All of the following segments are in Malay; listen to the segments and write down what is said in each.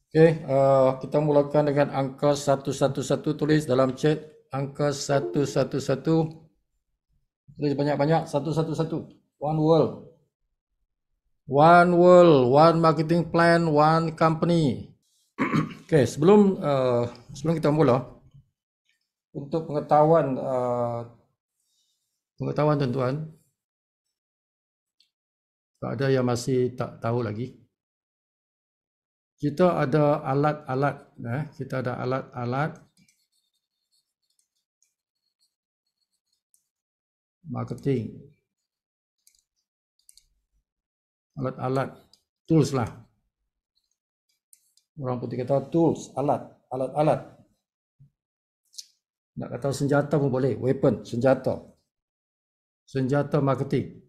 Kita mulakan dengan angka 111, tulis dalam chat angka 111, tulis banyak-banyak 111. One world. One world, one marketing plan, one company. Sebelum kita mula, untuk pengetahuan tuan-tuan, tak ada yang masih tak tahu lagi. Kita ada alat-alat, kita ada alat-alat marketing, alat-alat, tools lah. Orang putih kata tools, alat-alat. Nak kata senjata pun boleh, weapon, senjata marketing.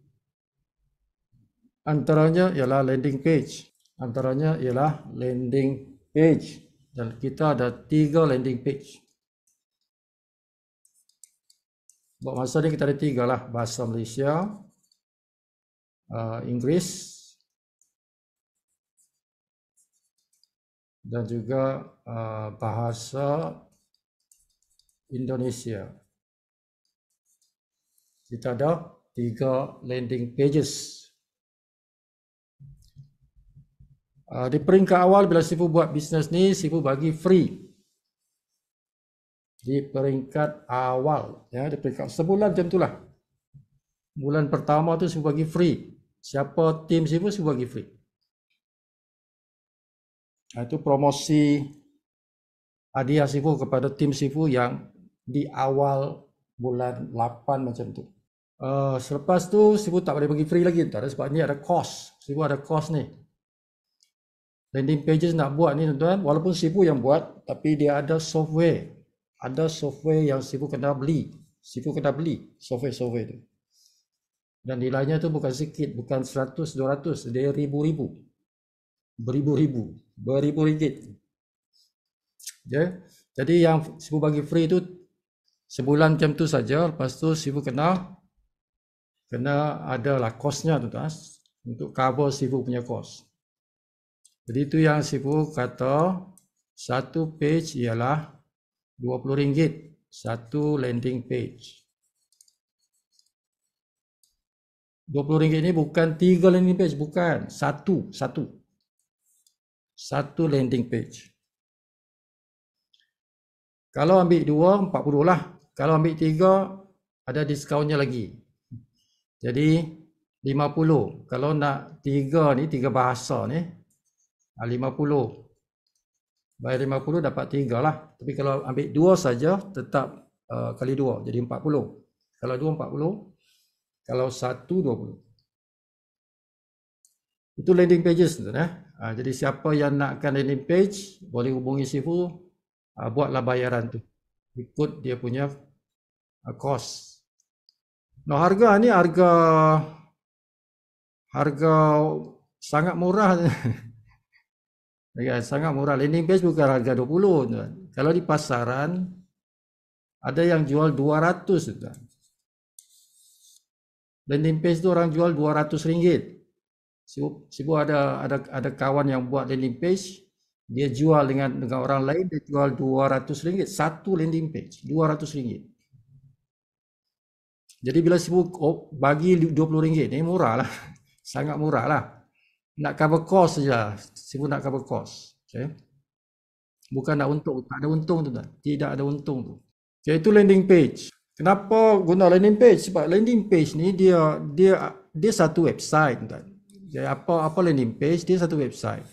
Antaranya ialah landing page. Dan kita ada 3 landing page. Buat masa ni kita ada 3 lah. Bahasa Malaysia, Inggeris, dan juga bahasa Indonesia. Kita ada 3 landing pages. Di peringkat awal bila Sifu buat bisnes ni, Sifu bagi free. Di peringkat awal, di peringkat sebulan macam itulah. Bulan pertama tu Sifu bagi free. Siapa tim Sifu bagi free. Itu promosi hadiah Sifu kepada tim Sifu yang di awal bulan 8 macam tu. Selepas tu Sifu tak boleh bagi free lagi, tak ada, sebab ni ada cost. Sifu ada cost ni. Landing pages nak buat ni tuan-tuan, walaupun Sifu yang buat, tapi dia ada software. Ada software yang Sifu kena beli. Software tu. Dan nilainya tu bukan sikit, bukan 100, 200, dia ribu-ribu. Beribu ringgit. Jadi yang Sifu bagi free tu sebulan macam tu saja, lepas tu Sifu kena adalah kosnya tuan-tuan, untuk cover Sifu punya kos. Jadi itu yang Sifu kata, satu page ialah RM20, satu landing page. RM20 ni bukan 3 landing page, bukan. Satu landing page. Kalau ambil 2, 40 lah. Kalau ambil 3, ada diskonnya lagi. Jadi 50. Kalau nak 3 ni, 3 bahasa ni, 50. Bayar 50 dapat 3 lah. Tapi kalau ambil 2 saja, tetap kali 2. Jadi 40. Kalau 2, 40. Kalau 1, 20. Itu landing pages. Jadi siapa yang nakkan landing page, boleh hubungi Sifu, buatlah bayaran tu. Ikut dia punya cost. Nah, harga ni harga sangat murah. Sangat murah. Landing page bukan harga 20. Tuan. Kalau di pasaran, ada yang jual 200. Tuan. Landing page tu orang jual RM200. Sibu ada kawan yang buat landing page, dia jual dengan orang lain, dia jual RM200. Satu landing page, RM200. Jadi bila Sibu bagi RM20 ni murah lah. Sangat murah lah. Nak cover cost saja. Sibu nak cover cost. Okay. Bukan nak untung. Tak ada untung tu. Tidak ada untung tu. Okay, itu landing page. Kenapa guna landing page? Sebab landing page ni dia satu website. Jadi apa landing page? Dia satu website.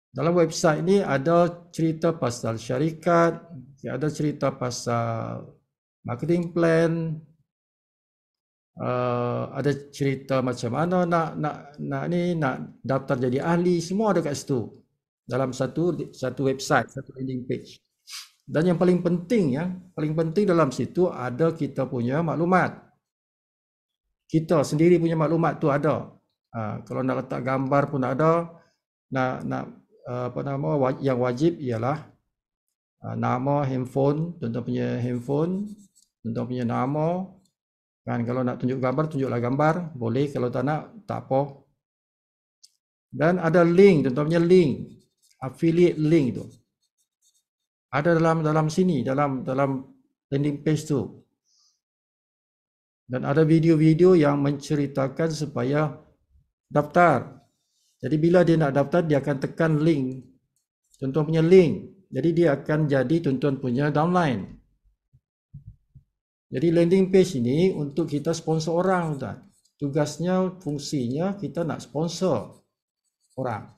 Dalam website ni ada cerita pasal syarikat, ada cerita pasal marketing plan, ada cerita macam mana nak daftar jadi ahli, semua ada kat situ. Dalam satu website, satu landing page. Dan yang paling penting dalam situ ada kita punya maklumat. Kita sendiri punya maklumat tu ada. Kalau nak letak gambar pun ada. Yang wajib ialah nama, handphone, tuan-tuan punya handphone, tuan-tuan punya nama. Kan kalau nak tunjuk gambar, tunjuklah gambar. Boleh, kalau tak nak, tak apa. Dan ada link, tuan-tuan punya link. affiliate link tu. Ada dalam sini, dalam landing page tu. Dan ada video-video yang menceritakan supaya daftar. Jadi bila dia nak daftar, dia akan tekan link, tuan-tuan punya link. Jadi dia akan jadi tuan-tuan punya downline. Jadi landing page ini untuk kita sponsor orang, tuan. Tugasnya, fungsinya kita nak sponsor orang.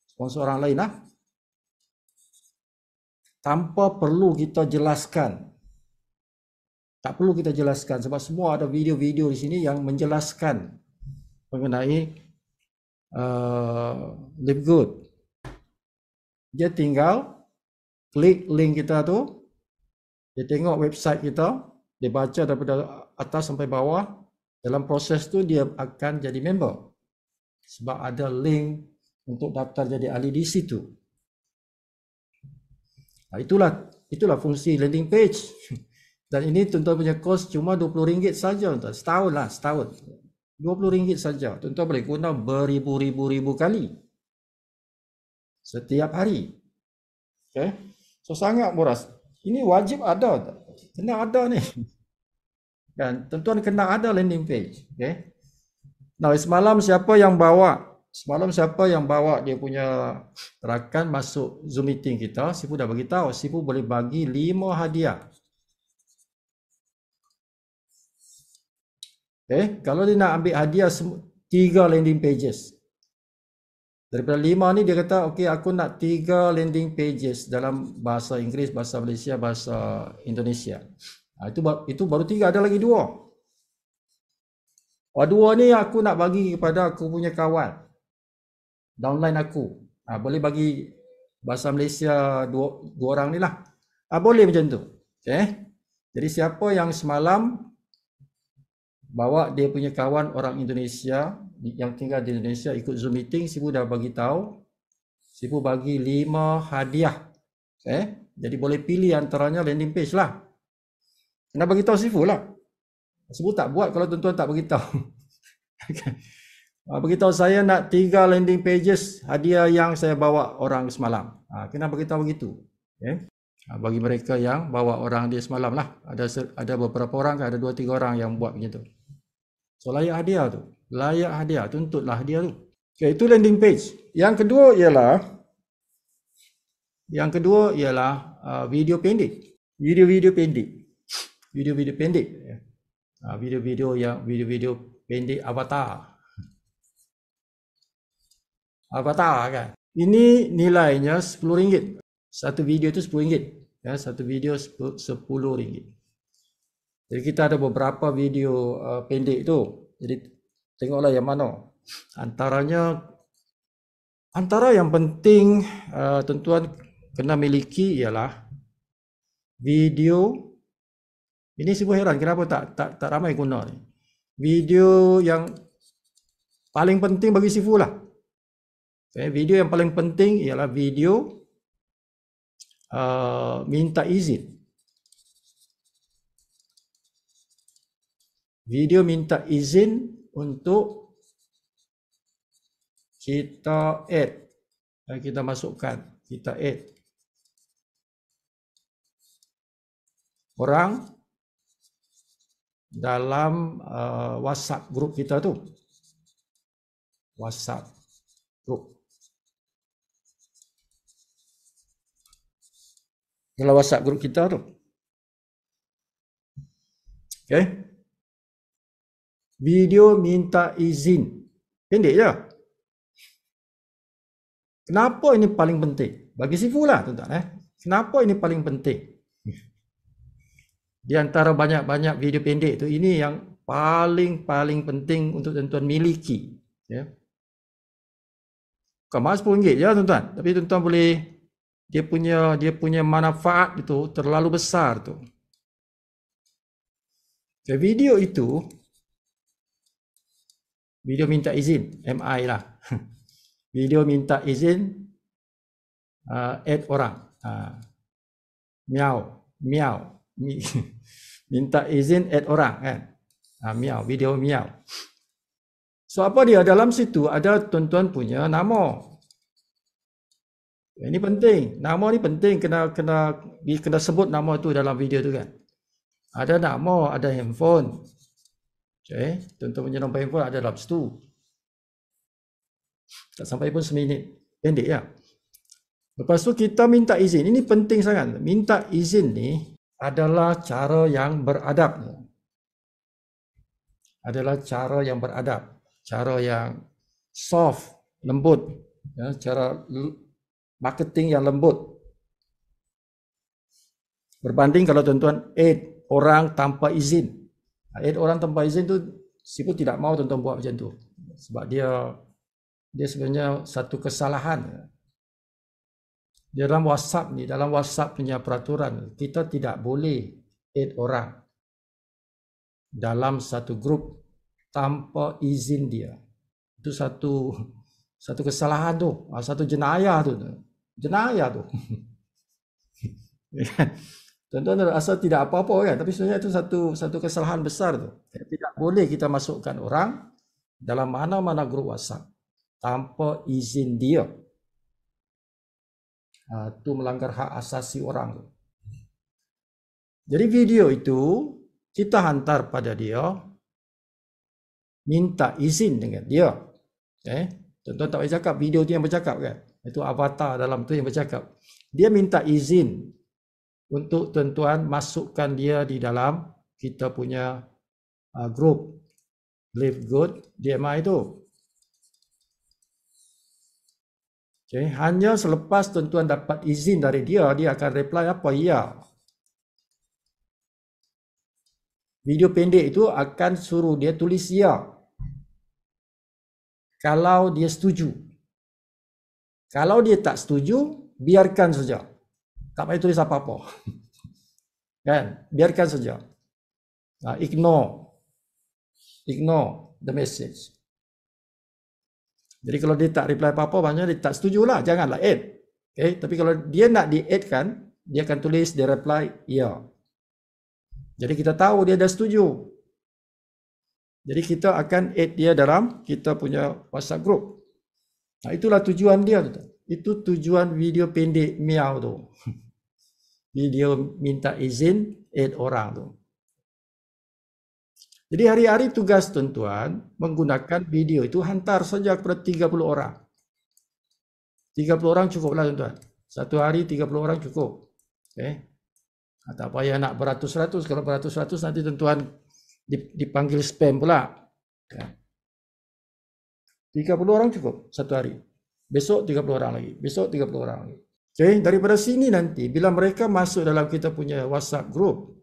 Sponsor orang lain lah. Tanpa perlu kita jelaskan. Tak perlu kita jelaskan sebab semua ada video-video di sini yang menjelaskan mengenai Live Good. Dia tinggal klik link kita tu, dia tengok website kita, dia baca daripada atas sampai bawah. Dalam proses tu dia akan jadi member sebab ada link untuk daftar jadi ahli di situ. Nah, itulah fungsi landing page. Dan ini tuan-tuan punya kos cuma RM20 saja, tuan. Setahun. RM20 saja. Tuan-tuan boleh guna beribu-ribu kali setiap hari. Okay? So sangat murah. Ini wajib ada, kena ada ni. Kan, tuan-tuan kena ada landing page. Okay? Nah, semalam siapa yang bawa dia punya rakan masuk Zoom meeting kita, Sifu dah bagi tahu, Sifu boleh bagi 5 hadiah. Okay, kalau dia nak ambil hadiah 3 landing pages. Daripada 5 ni dia kata, okey aku nak 3 landing pages dalam bahasa Inggeris, bahasa Malaysia, bahasa Indonesia. Itu baru 3, ada lagi 2. 2 ni aku nak bagi kepada aku punya kawan. Downline aku. Boleh bagi bahasa Malaysia 2 orang ni lah. Boleh macam tu. Okay. Jadi siapa yang semalam bawa dia punya kawan orang Indonesia yang tinggal di Indonesia ikut Zoom meeting, Sifu dah bagi tahu, Sifu bagi 5 hadiah. Jadi boleh pilih antaranya landing page lah. Kena bagi tahu Sifu lah. Sifu tak buat kalau tuan-tuan tak bagi tahu. Bagi tahu saya nak 3 landing pages hadiah yang saya bawa orang semalam. Kena bagi tahu begitu. Bagi mereka yang bawa orang dia semalam lah. Ada beberapa orang, ada 2-3 orang yang buat begitu. So layak hadiah tu. Tuntutlah hadiah tu. Okay, itu landing page. Yang kedua ialah video pendek. Video-video pendek. Video-video pendek avatar. Avatar kan. Ini nilainya RM10. Satu video itu RM10. Ya, satu video RM10. Jadi kita ada beberapa video pendek tu. Jadi tengoklah yang mana. Antara yang penting tuan-tuan kena miliki ialah video. Ini Sifu heran kenapa tak ramai guna ni. Video yang paling penting bagi Sifu lah. Video yang paling penting ialah video minta izin. Video minta izin untuk kita add. Kita masukkan, kita add orang dalam WhatsApp group kita tu. WhatsApp group. Dalam WhatsApp group kita tu. Okay. Video minta izin. Pendek je. Kenapa ini paling penting? Bagi Sifu lah tuan-tuan. Kenapa ini paling penting? Di antara banyak-banyak video pendek tu, ini yang paling penting untuk tuan-tuan miliki. Ya. Bukan mahal RM10 je tuan-tuan. Tapi tuan-tuan boleh, dia punya manfaat itu terlalu besar tu. Okay, video itu, video minta izin, MI lah. Video minta izin add orang. Miau. Minta izin add orang kan. Miau, video miau. So apa dia dalam situ ada tuan-tuan punya nama. Ini penting. Nama ni penting, kena sebut nama tu dalam video tu kan. Ada nama, ada handphone. Okay. Tuan-tuan punya nombor handphone ada dalam situ. Tak sampai pun seminit. Pendek ya. Lepas tu kita minta izin. Ini penting sangat. Minta izin ni adalah cara yang beradab. Adalah cara yang beradab. Cara yang soft, lembut. Ya, cara marketing yang lembut. Berbanding kalau tuan-tuan add orang tanpa izin. Add orang tanpa izin tu siapa tidak mau tuan-tuan buat macam tu. Sebab dia sebenarnya satu kesalahan. Dalam WhatsApp ni, dalam WhatsApp punya peraturan, kita tidak boleh add orang dalam satu grup tanpa izin dia. Itu satu kesalahan tu, satu jenayah tu. Jenayah tu. Tuan-tuan rasa tidak apa-apa kan, tapi sebenarnya itu satu kesalahan besar tu. Tidak boleh kita masukkan orang dalam mana-mana grup WhatsApp tanpa izin dia. Itu melanggar hak asasi orang. Jadi video itu kita hantar pada dia, minta izin dengan dia. Tuan-tuan tak boleh cakap, video tu yang bercakap kan. Itu avatar dalam tu yang bercakap. Dia minta izin untuk tuan-tuan masukkan dia di dalam kita punya grup Live Good DMI itu. Okay. Hanya selepas tuan-tuan dapat izin dari dia, dia akan reply apa? Ya. Video pendek itu akan suruh dia tulis ya. Kalau dia setuju. Kalau dia tak setuju, biarkan saja. Tak payah tulis apa-apa. Kan? Biarkan saja. Ignore the message. Jadi kalau dia tak reply apa-apa, maknanya dia tak setujulah, janganlah add. Okay? Tapi kalau dia nak di-add kan, dia akan tulis, dia reply, ya. Jadi kita tahu dia dah setuju. Jadi kita akan add dia dalam kita punya WhatsApp group. Itulah tujuan dia. Itu tujuan video pendek miau tu. Video minta izin add orang tu. Jadi hari-hari tugas tuan-tuan menggunakan video itu hantar saja kepada 30 orang. 30 orang cukuplah tuan-tuan. Satu hari 30 orang cukup. Okay. Tak payah nak beratus-ratus. Kalau beratus-ratus nanti tuan-tuan dipanggil spam pula. Okay. 30 orang cukup satu hari. Besok 30 orang lagi. Besok 30 orang lagi. Okay. Daripada sini nanti bila mereka masuk dalam kita punya WhatsApp group,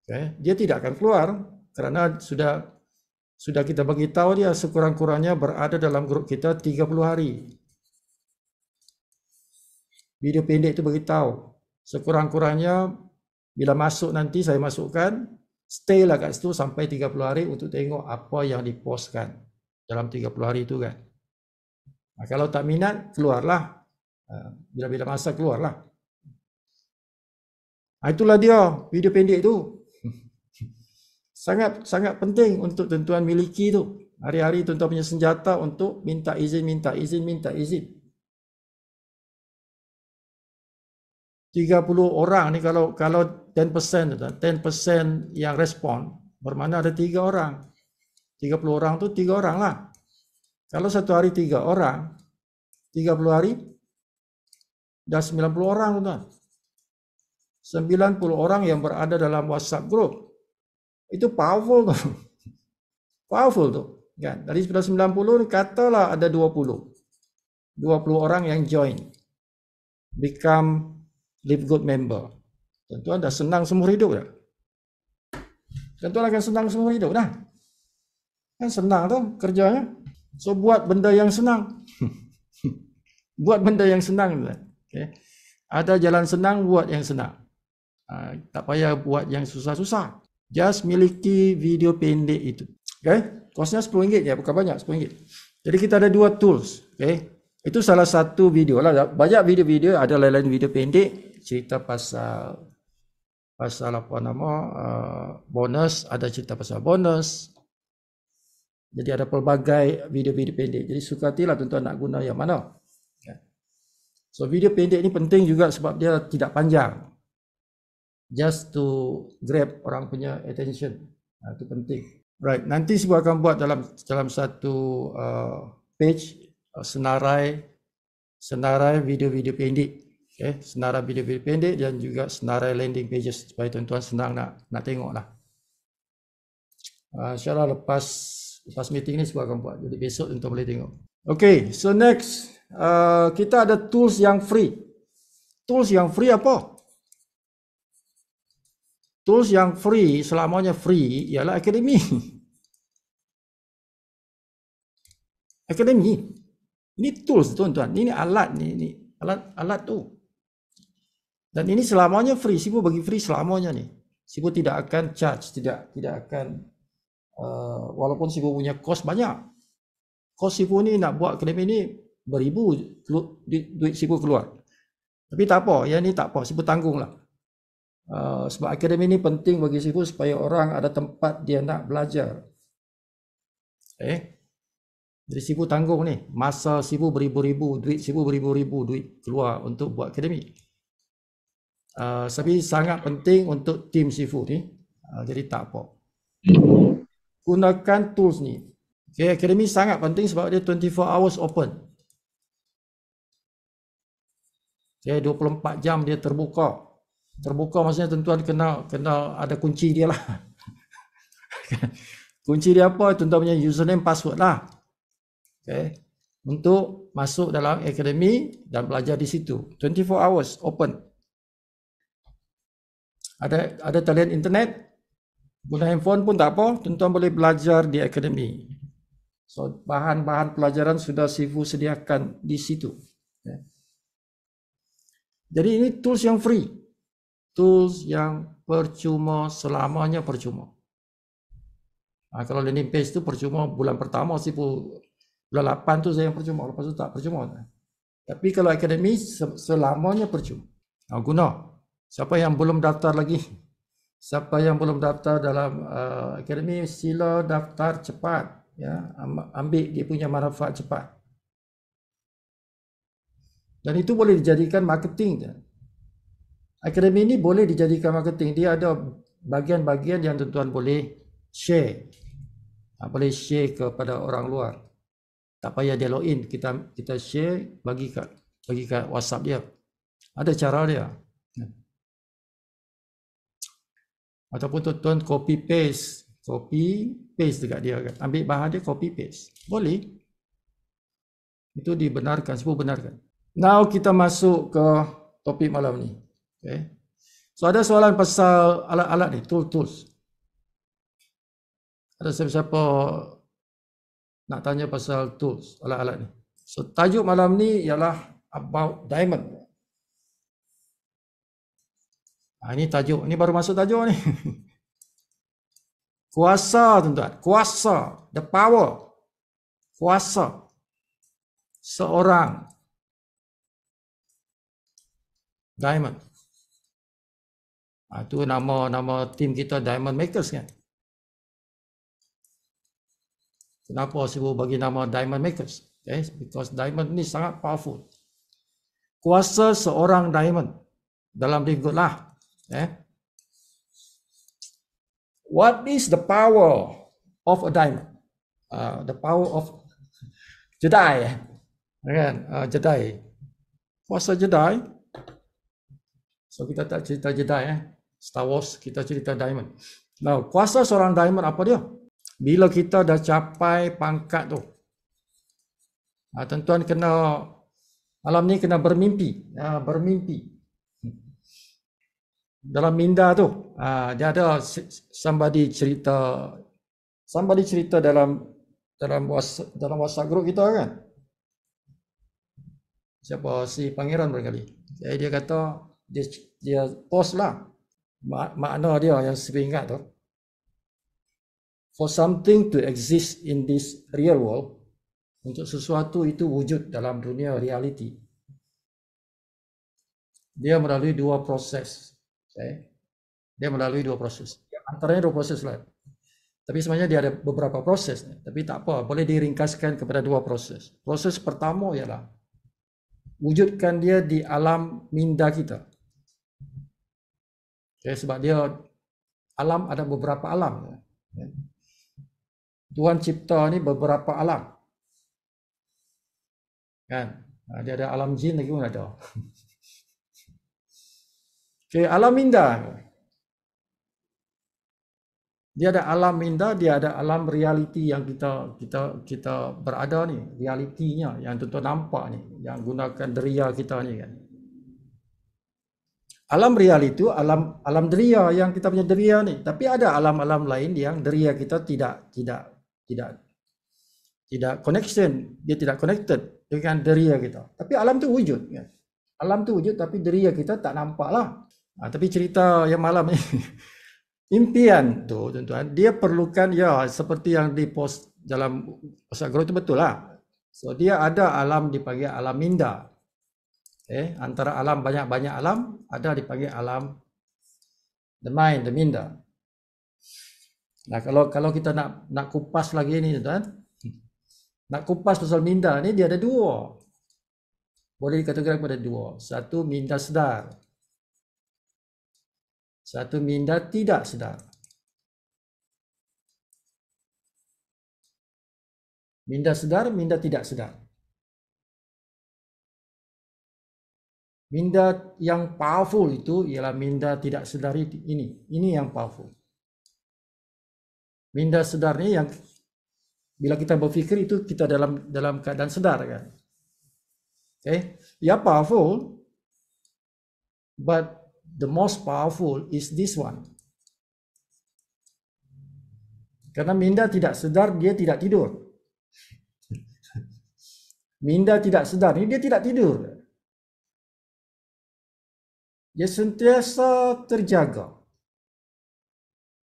okay, dia tidak akan keluar. Kerana sudah kita bagi tahu dia sekurang-kurangnya berada dalam grup kita 30 hari. Video pendek itu bagi tahu sekurang-kurangnya bila masuk nanti saya masukkan, stay lah kat situ sampai 30 hari untuk tengok apa yang dipostkan dalam 30 hari itu kan. Kalau tak minat, keluarlah. Bila-bila masa keluarlah. Itulah dia video pendek itu. Sangat penting untuk tuan-tuan miliki tu. Hari-hari tuan-tuan punya senjata untuk minta izin. 30 orang ni kalau 10%, 10% yang respon, bermakna ada 3 orang. 30 orang tu 3 orang lah. Kalau satu hari 3 orang, 30 hari dah 90 orang tuan. 90 orang yang berada dalam WhatsApp group. Itu powerful tu. Powerful tu. Kan? Dari 90 katalah ada 20 orang yang join. Become Live Good member. Tuan-tuan dah senang seumur hidup dah. Tuan-tuan akan senang seumur hidup dah. Kan senang tu kerjanya. So buat benda yang senang. Buat benda yang senang. Okay. Ada jalan senang, buat yang senang. Tak payah buat yang susah-susah. Just miliki video pendek itu. Okay. Kosnya RM10 ya, bukan banyak, RM10. Jadi kita ada 2 tools. Okay. Itu salah satu video lah. Banyak video-video, ada lain-lain video pendek. Cerita pasal apa nama, bonus. Ada cerita pasal bonus. Jadi ada pelbagai video-video pendek. Jadi sukatilah tuan-tuan nak guna yang mana. Okay. So video pendek ni penting juga sebab dia tidak panjang. Just to grab orang punya attention. Itu penting. Right, nanti Sibu akan buat dalam satu page senarai video-video pendek. Okay, senarai video-video pendek dan juga senarai landing pages supaya tuan-tuan senang nak tengok lah. InsyaAllah lepas meeting ni Sibu akan buat. Jadi besok tuan-tuan boleh tengok. Okay, so next kita ada tools yang free. Tools yang free apa? Tools yang free, selamanya free, ialah akademi. Akademi. Ini tools tuan-tuan. Ini alat ni alat tu. Dan ini selamanya free. Sibu bagi free selamanya ni. Sibu tidak akan charge, tidak akan walaupun Sibu punya kos banyak. Kos Sibu ni nak buat akademi ni beribu duit Sibu keluar. Tapi tak apa, yang ni tak apa, Sibu tanggung lah. Sebab akademi ni penting bagi Sibu supaya orang ada tempat dia nak belajar. Jadi Sibu tanggung ni, masa Sibu beribu-ribu, duit Sibu beribu-ribu duit keluar untuk buat akademi. Tapi sangat penting untuk tim Sibu ni. Jadi tak apa. Gunakan tools ni. Okay, akademi sangat penting sebab dia 24 hours open. Okay, 24 jam dia terbuka. Terbuka maksudnya tuan-tuan kena ada kunci dia lah. Kunci dia apa? Tuan-tuan punya username, password lah. Okay. Untuk masuk dalam akademi dan belajar di situ. 24 hours open. Ada talian internet, guna handphone pun tak apa, tuan-tuan boleh belajar di akademi. So bahan-bahan pelajaran sudah Sibu sediakan di situ. Okay. Jadi ini tools yang free. Tools yang percuma, selamanya percuma. Kalau landing page tu percuma bulan pertama Sibu, bulan 8 tu saya yang percuma, lepas tu tak percuma. Tapi kalau akademi selamanya percuma. Guna. Siapa yang belum daftar lagi? Siapa yang belum daftar dalam akademi, sila daftar cepat. Ya, ambil dia punya manfaat cepat. Dan itu boleh dijadikan marketing. Akademi ini boleh dijadikan marketing. Dia ada bagian-bagian yang tuan-tuan boleh share. Boleh share kepada orang luar. Tak payah dia login, kita share, bagi kat WhatsApp dia. Ada cara dia. Ataupun tuan-tuan copy paste dekat dia kan. Ambil bahan dia, copy paste. Boleh. Itu dibenarkan, Sibu benarkan. Now kita masuk ke topik malam ni. Okay. So ada soalan pasal alat-alat ni, tools. Ada siapa-siapa nak tanya pasal tools, alat-alat ni. So tajuk malam ni ialah about diamond. Ini tajuk, ini baru masuk tajuk ni. Kuasa tuan-tuan, kuasa, the power. Kuasa seorang diamond. Itu nama tim kita Diamond Makers kan. Kenapa Sibu bagi nama Diamond Makers? Okay, because diamond ni sangat powerful. Kuasa seorang diamond dalam berikutlah. What is the power of a diamond? The power of Jedi. Kan? Jedi. Kuasa Jedi. So kita tak cerita Jedi. Star Wars, kita cerita diamond. Now, kuasa seorang diamond apa dia? Bila kita dah capai pangkat tu, tuan-tuan kena malam ni kena bermimpi. Bermimpi. Dalam minda tu, dia ada somebody cerita dalam WhatsApp group kita kan. Siapa si Pangeran barangkali. Jadi dia kata dia post lah. Makna dia yang saya ingat tu. For something to exist in this real world, untuk sesuatu itu wujud dalam dunia reality, dia melalui dua proses. Okay? Dia melalui dua proses. Antaranya dua proses lah. Tapi sebenarnya dia ada beberapa proses. Tapi tak apa, boleh diringkaskan kepada dua proses. Proses pertama ialah wujudkan dia di alam minda kita. Okay, sebab dia alam ada beberapa alam. Tuhan cipta ni beberapa alam. Kan? Dia ada alam jin lagi pun ada. Okay, alam minda. Dia ada alam minda, dia ada alam realiti yang kita berada ni, realitinya yang tuan-tuan nampak ni, yang gunakan deria kita ni kan. Alam real itu alam deria yang kita punya deria ni, tapi ada alam-alam lain yang deria kita tidak connection, dia tidak connected dengan deria kita. Tapi alam tu wujud kan. Alam tu wujud tapi deria kita tak nampak lah. Tapi cerita yang malam ni impian tu tuan-tuan, dia perlukan ya seperti yang di post dalam Ustaz Guru itu betul lah. So dia ada alam dipanggil alam minda. Antara alam banyak-banyak alam ada dipanggil alam the mind, the minda. Nah kalau kita nak kupas lagi ni tuan, nak kupas pasal minda ni dia ada dua. Boleh dikategorikan pada dua. Satu minda sedar. Satu minda tidak sedar. Minda sedar, minda tidak sedar. Minda yang powerful itu ialah minda tidak sedar ini. Ini yang powerful. Minda sedar ni yang bila kita berfikir itu kita dalam keadaan sedar kan. Okay? Ya powerful, but the most powerful is this one. Karena minda tidak sedar, dia tidak tidur. Minda tidak sedar ni dia tidak tidur. Dia sentiasa terjaga.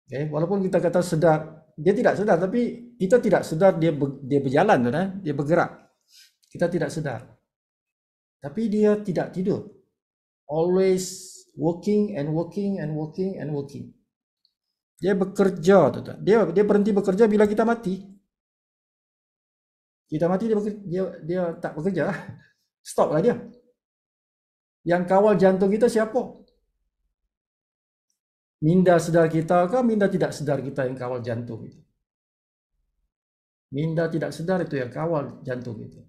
Okay? Walaupun kita kata sedar, dia tidak sedar, tapi kita tidak sedar dia berjalan, dia bergerak. Kita tidak sedar. Tapi dia tidak tidur. Always working and working and working and working. Dia bekerja, dia berhenti bekerja bila kita mati. Kita mati dia tak bekerja. Stop lah dia. Yang kawal jantung kita siapa? Minda sedar kita ke minda tidak sedar kita yang kawal jantung itu? Minda tidak sedar itu yang kawal jantung itu.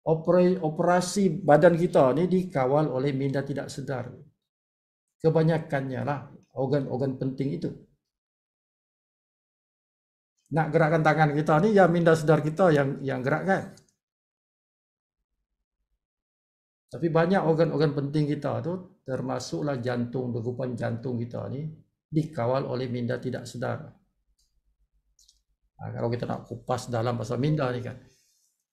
Operasi badan kita ni dikawal oleh minda tidak sedar. Kebanyakannya lah organ-organ penting itu. Nak gerakkan tangan kita ni ya minda sedar kita yang gerakkan. Tapi banyak organ-organ penting kita tu termasuklah jantung, degupan jantung kita ni dikawal oleh minda tidak sedar. Kalau kita nak kupas dalam pasal minda ni kan.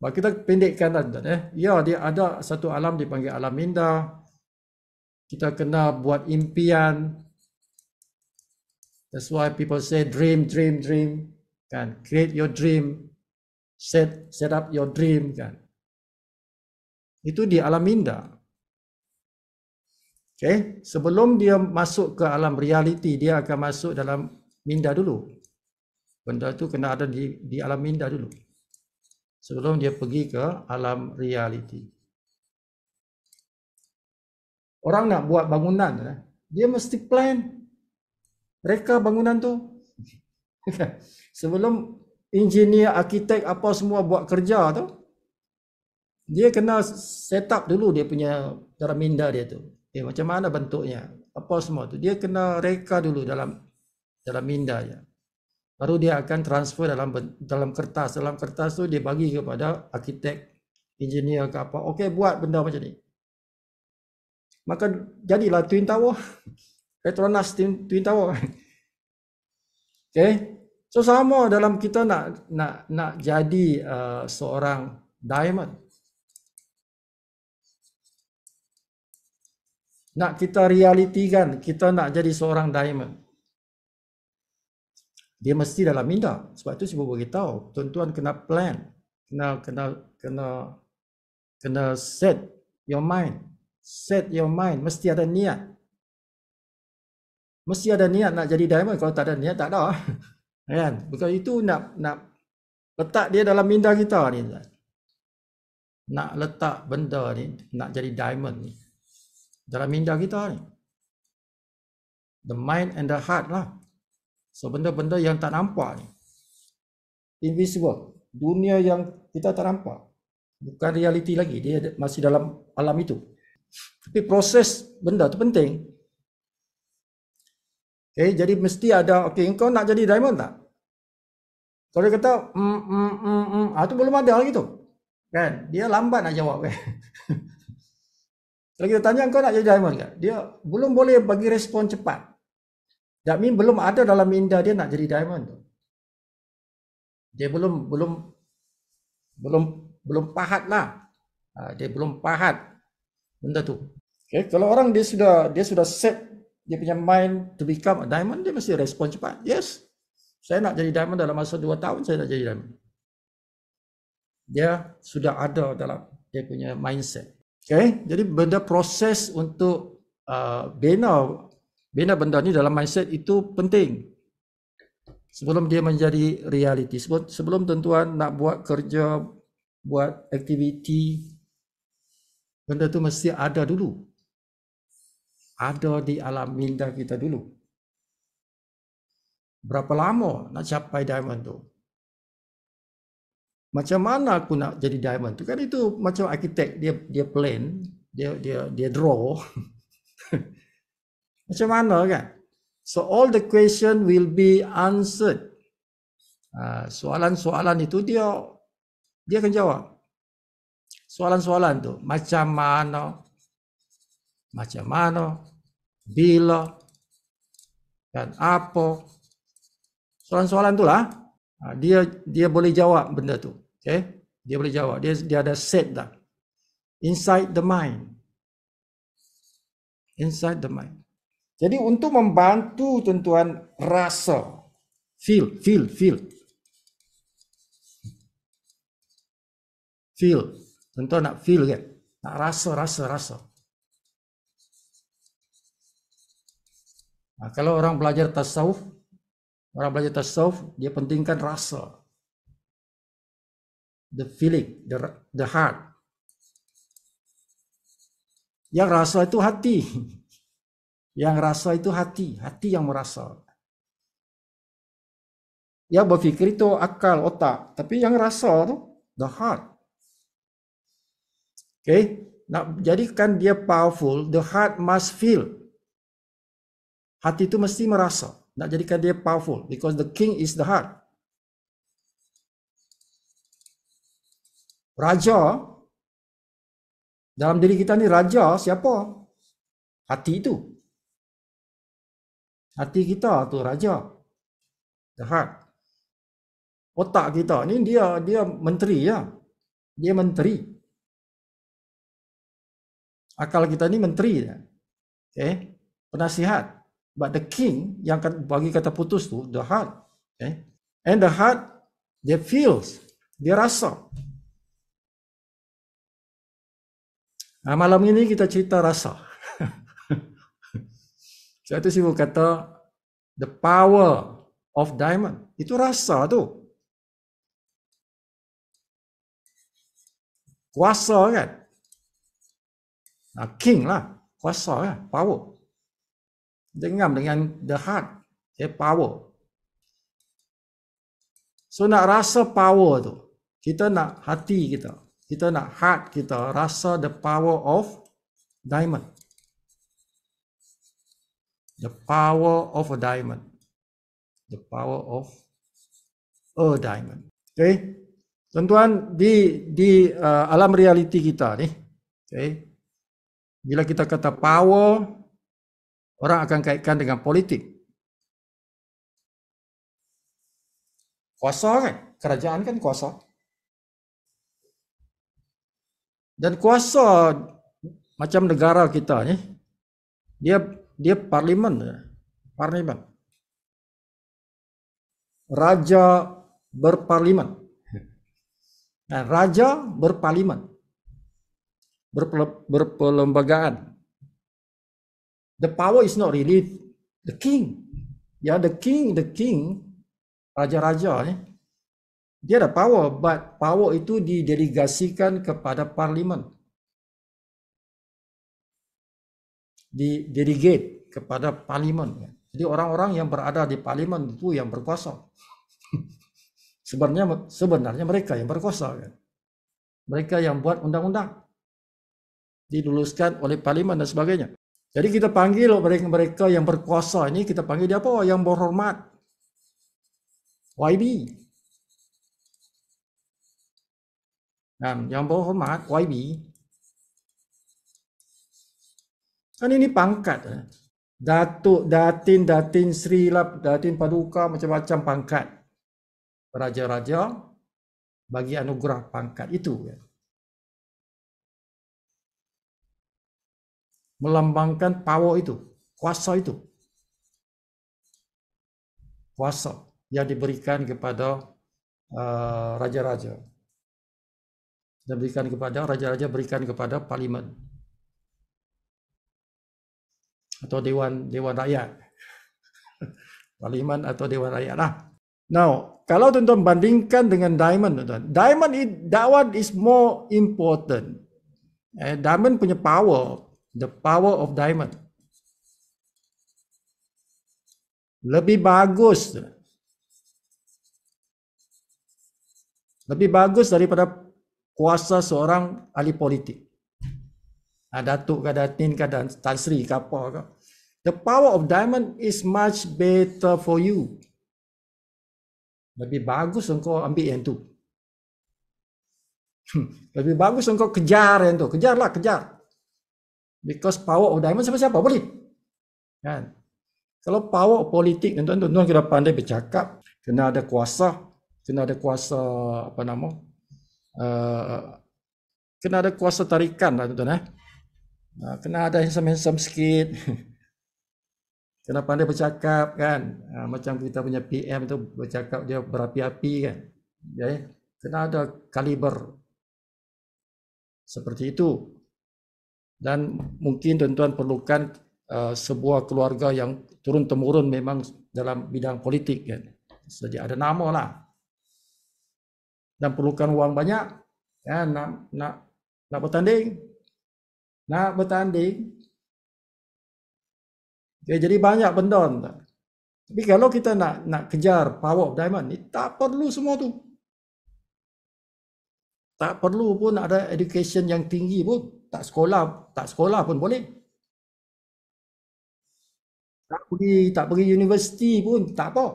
Kita pendekkan lah. Ya, dia ada satu alam dipanggil alam minda. Kita kena buat impian. That's why people say dream. Kan? Create your dream. Set up your dream kan. Itu di alam minda. Okay? Sebelum dia masuk ke alam realiti, dia akan masuk dalam minda dulu. Benda itu kena ada di alam minda dulu. Sebelum dia pergi ke alam realiti. Orang nak buat bangunan, dia mesti plan. Reka bangunan tu. Sebelum engineer, arkitek apa semua buat kerja tu, dia kena set up dulu dia punya dalam minda dia tu. Macam mana bentuknya, apa semua tu. Dia kena reka dulu dalam minda dia. Baru dia akan transfer dalam kertas. Dalam kertas tu dia bagi kepada arkitek, engineer ke apa. Okey, buat benda macam ni. Maka jadilah Twin Tower. Petronas Twin Tower. Okey. So sama dalam kita nak jadi seorang diamond. Nak kita realitikan, kita nak jadi seorang diamond. Dia mesti dalam minda. Sebab tu saya beritahu, tuan-tuan kena plan, kena set your mind. Set your mind, mesti ada niat. Mesti ada niat nak jadi diamond. Kalau tak ada niat, tak ada. Kan? Bukan itu nak letak dia dalam minda kita ni. nak letak benda ni, nak jadi diamond ni dalam minda kita ni. The mind and the heart lah. So benda-benda yang tak nampak ni, invisible, dunia yang kita tak nampak, bukan realiti lagi, dia masih dalam alam itu. Tapi proses benda tu penting. Okay, jadi mesti ada, okay, kau nak jadi diamond tak? Kalau dia kata, tu belum ada lagi tu. Kan? Dia lambat nak jawab kan. Kalau kita tanya kau nak jadi diamond kan? Dia belum boleh bagi respon cepat. That mean belum ada dalam minda dia nak jadi diamond tu. Dia belum pahat lah. Dia belum pahat benda tu. Okay, kalau orang dia sudah set dia punya mind to become a diamond, dia mesti respon cepat. Yes, saya nak jadi diamond dalam masa 2 tahun, saya nak jadi diamond. Dia sudah ada dalam dia punya mindset. Okay, jadi benda proses untuk bina benda ni dalam mindset itu penting. Sebelum dia menjadi realiti, sebelum tuan-tuan nak buat kerja, buat aktiviti, benda tu mesti ada dulu. Ada di alam minda kita dulu. Berapa lama nak capai diamond tu? Macam mana aku nak jadi diamond tu? Kan itu macam arkitek, dia plan, dia draw. Macam mana kan? So all the question will be answered. Soalan-soalan itu dia akan jawab. Soalan-soalan tu macam mana, bila, dan apa. Soalan-soalan tu lah. Dia boleh jawab benda tu. Okay? Dia boleh jawab. Dia ada set dah. Inside the mind. Inside the mind. Jadi untuk membantu tuan-tuan rasa. Feel. Tuan-tuan nak feel kan? Nak rasa. Kalau orang belajar tasawuf, dia pentingkan rasa. The feeling, the heart. Yang rasa itu hati. Yang rasa itu hati yang merasa. Yang berfikir itu akal, otak. Tapi yang rasa itu, the heart. Okay, nak jadikan dia powerful, the heart must feel. Hati itu mesti merasa. Nak jadikan dia powerful, because the king is the heart. Raja, dalam diri kita ni raja siapa? Hati itu. Hati kita tu raja. The heart. Otak kita ni dia menteri ya. Dia menteri. Akal kita ni menteri. Okay? Penasihat. But the king yang bagi kata putus tu, the heart. Okay? And the heart, dia feels. Dia rasa. Malam ini kita cerita rasa. Sebab itu Sifu kata, the power of diamond. Itu rasa tu. Kuasa kan? King lah. Kuasa kan? Power. Dengan the heart. Power. So nak rasa power tu. Kita nak hati kita. Kita nak heart kita rasa the power of diamond. The power of a diamond. The power of a diamond. Okay. Tuan-tuan, di alam realiti kita ni, okay, bila kita kata power, orang akan kaitkan dengan politik. Kuasa kan? Kerajaan kan kuasa. Dan kuasa macam negara kita ni, dia parlimen. Raja berparlimen. Nah, raja berparlimen. Berperlembagaan. The power is not really the king. Ya, the king, raja-raja ni, Dia ada power, but power itu didelegasikan kepada parlimen. Delegate kepada parlimen. Jadi orang-orang yang berada di parlimen itu yang berkuasa. Sebenarnya mereka yang berkuasa kan. Mereka yang buat undang-undang. Diluluskan oleh parlimen dan sebagainya. Jadi kita panggil mereka yang berkuasa ini, kita panggil dia apa? Yang berhormat. YB. Yang berhormat YB. Kan ini pangkat. Datuk, Datin, Datin Sri, Datin Paduka, macam-macam pangkat. Raja-raja bagi anugerah pangkat itu. Melambangkan power itu, kuasa itu. Kuasa yang diberikan kepada raja-raja. Dan berikan kepada raja-raja, berikan kepada parlimen. Atau dewan rakyat. Parlimen atau dewan rakyat lah. Now, kalau tuan-tuan bandingkan dengan diamond, tuan-tuan, that one is more important. Diamond punya power, the power of diamond, lebih bagus. Lebih bagus daripada kuasa seorang ahli politik. Datuk ke Datin ke Tan Sri ke apa ke. The power of diamond is much better for you. Lebih bagus engkau ambil yang tu. Lebih bagus engkau kejar yang tu. Kejarlah, kejar. Because power of diamond siapa-siapa boleh. Kan? Kalau power politik, tuan-tuan kena pandai bercakap. Kena ada kuasa. Kena ada kuasa, apa nama? Kena ada kuasa tarikan lah tuan-tuan. Kena ada handsome sikit. Kena pandai bercakap kan. Macam kita punya PM tu bercakap dia berapi-api kan. Jadi, kena ada kaliber seperti itu. Dan mungkin tuan-tuan perlukan sebuah keluarga yang turun-temurun memang dalam bidang politik kan. Jadi ada nama lah. Dan perlukan uang banyak kan, nak bertanding. Nak bertanding. Okay, jadi banyak benda. Tapi kalau kita nak kejar power of diamond ni, tak perlu semua tu. Tak perlu pun ada education yang tinggi pun. Tak sekolah pun boleh. Tak pergi universiti pun tak apa.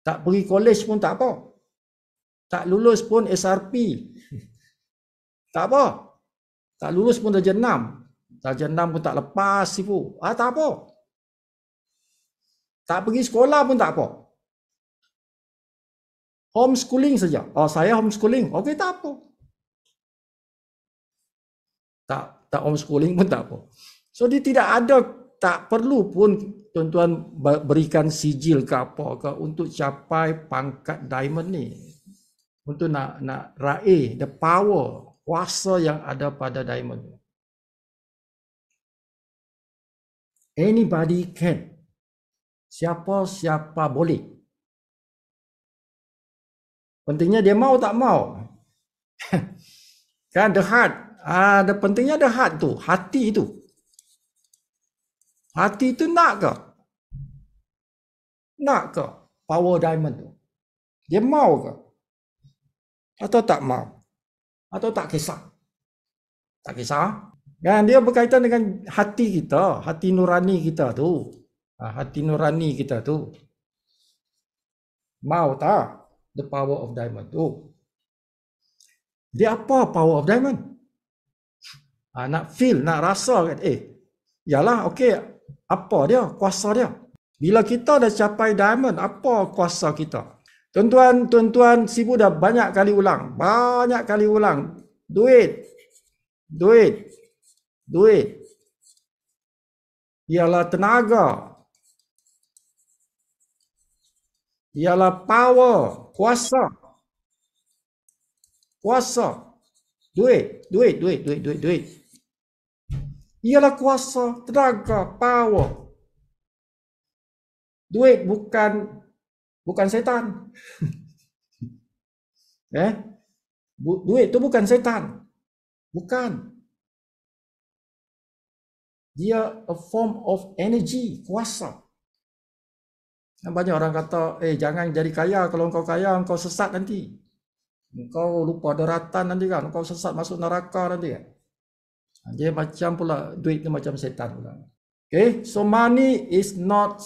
Tak pergi college pun tak apa. Tak lulus pun SRP. Tak apa. Tak lulus pun darjah 6. Darjah 6 pun tak lepas sifu. Tak apa. Tak pergi sekolah pun tak apa. Homeschooling saja. Saya homeschooling. Okey, tak apa. Tak homeschooling pun tak apa. So dia tidak ada, tak perlu pun tuan-tuan berikan sijil ke apa ke untuk capai pangkat diamond ni. Untuk nak raih the power, kuasa yang ada pada diamond. Anybody can. Siapa-siapa boleh. Pentingnya dia mau tak mau. Kan the heart. Pentingnya the heart tu, hati itu. Hati itu nak ke? Nak ke power diamond tu? Dia mau ke? Atau tak mau? Atau tak kisah? Tak kisah. Kan dia berkaitan dengan hati kita, hati nurani kita tu. Hati nurani kita tu. Mau tak the power of diamond tu? Dia apa power of diamond? Nak feel, nak rasa kan. Yalah, okey. Apa dia? Kuasa dia. Bila kita dah capai diamond, apa kuasa kita? Tuan-tuan, Sibu dah banyak kali ulang. Banyak kali ulang. Duit. Ialah tenaga. Ialah power. Kuasa. Duit. Ialah kuasa, tenaga, power. Duit bukan setan. Eh, duit itu bukan setan. Bukan. Dia a form of energy, kuasa. Banyak orang kata, jangan jadi kaya. Kalau engkau kaya, engkau sesat nanti. Engkau lupa daratan nanti kan. Engkau sesat masuk neraka nanti kan. Dia macam pula, duit itu macam setan pula. Okay, so money is not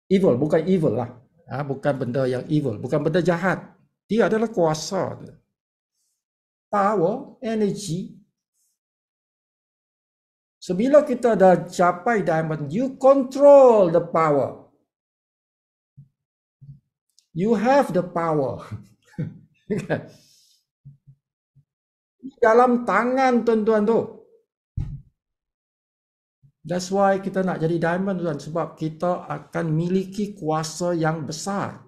evil, bukan evil lah. Bukan benda yang evil, bukan benda jahat. Dia adalah kuasa. Power, energy. So bila kita dah capai diamond, you control the power. You have the power. Dalam tangan tuan-tuan tu. That's why kita nak jadi diamond tuan, sebab kita akan miliki kuasa yang besar.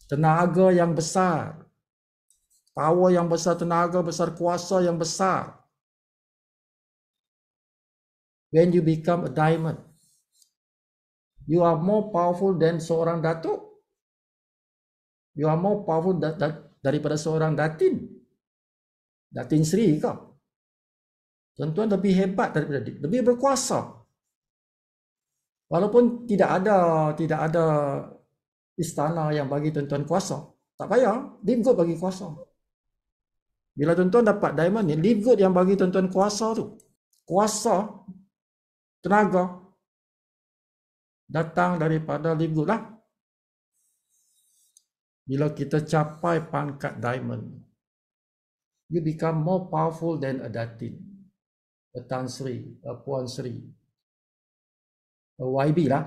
Tenaga yang besar. Power yang besar, tenaga besar, kuasa yang besar. When you become a diamond, you are more powerful than seorang datuk. You are more powerful daripada seorang datin. Datin Sri kau. Tuan-tuan lebih hebat daripada dia, lebih berkuasa. Walaupun tidak ada istana yang bagi tuan-tuan kuasa, tak payah, live good bagi kuasa. Bila tuan-tuan dapat diamond ni, live good yang bagi tuan-tuan kuasa tu. Kuasa, tenaga datang daripada live good lah. Bila kita capai pangkat diamond, you become more powerful than a datin. A Tan Sri, a Puan Sri, a YB lah.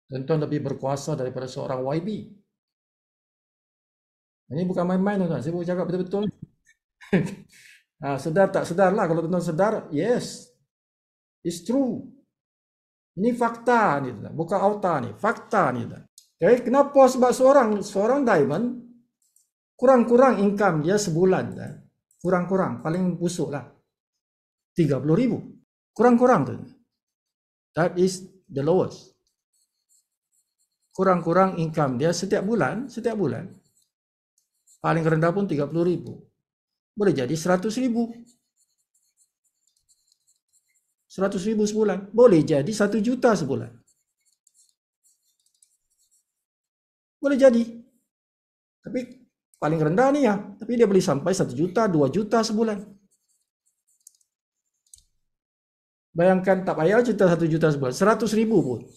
Tuan-tuan lebih berkuasa daripada seorang YB. Ini bukan main-main tuan-tuan, saya boleh cakap betul-betul. Sedar tak sedar lah, kalau tuan-tuan sedar, yes, it's true. Ini fakta ni tuan, bukan auta ni, fakta ni tuan. Okay, kenapa? Sebab seorang diamond, kurang-kurang income dia sebulan, kurang-kurang, paling busuk lah, 30,000. Kurang-kurang tu. That is the lowest. Kurang-kurang income dia setiap bulan, paling rendah pun 30,000. Boleh jadi 100,000. 100,000 sebulan. Boleh jadi 1 juta sebulan. Boleh jadi. Tapi paling rendah ni ya. Tapi dia boleh sampai 1 juta, 2 juta sebulan. Bayangkan tak payah cerita 1 juta sebulan. 100,000 pun.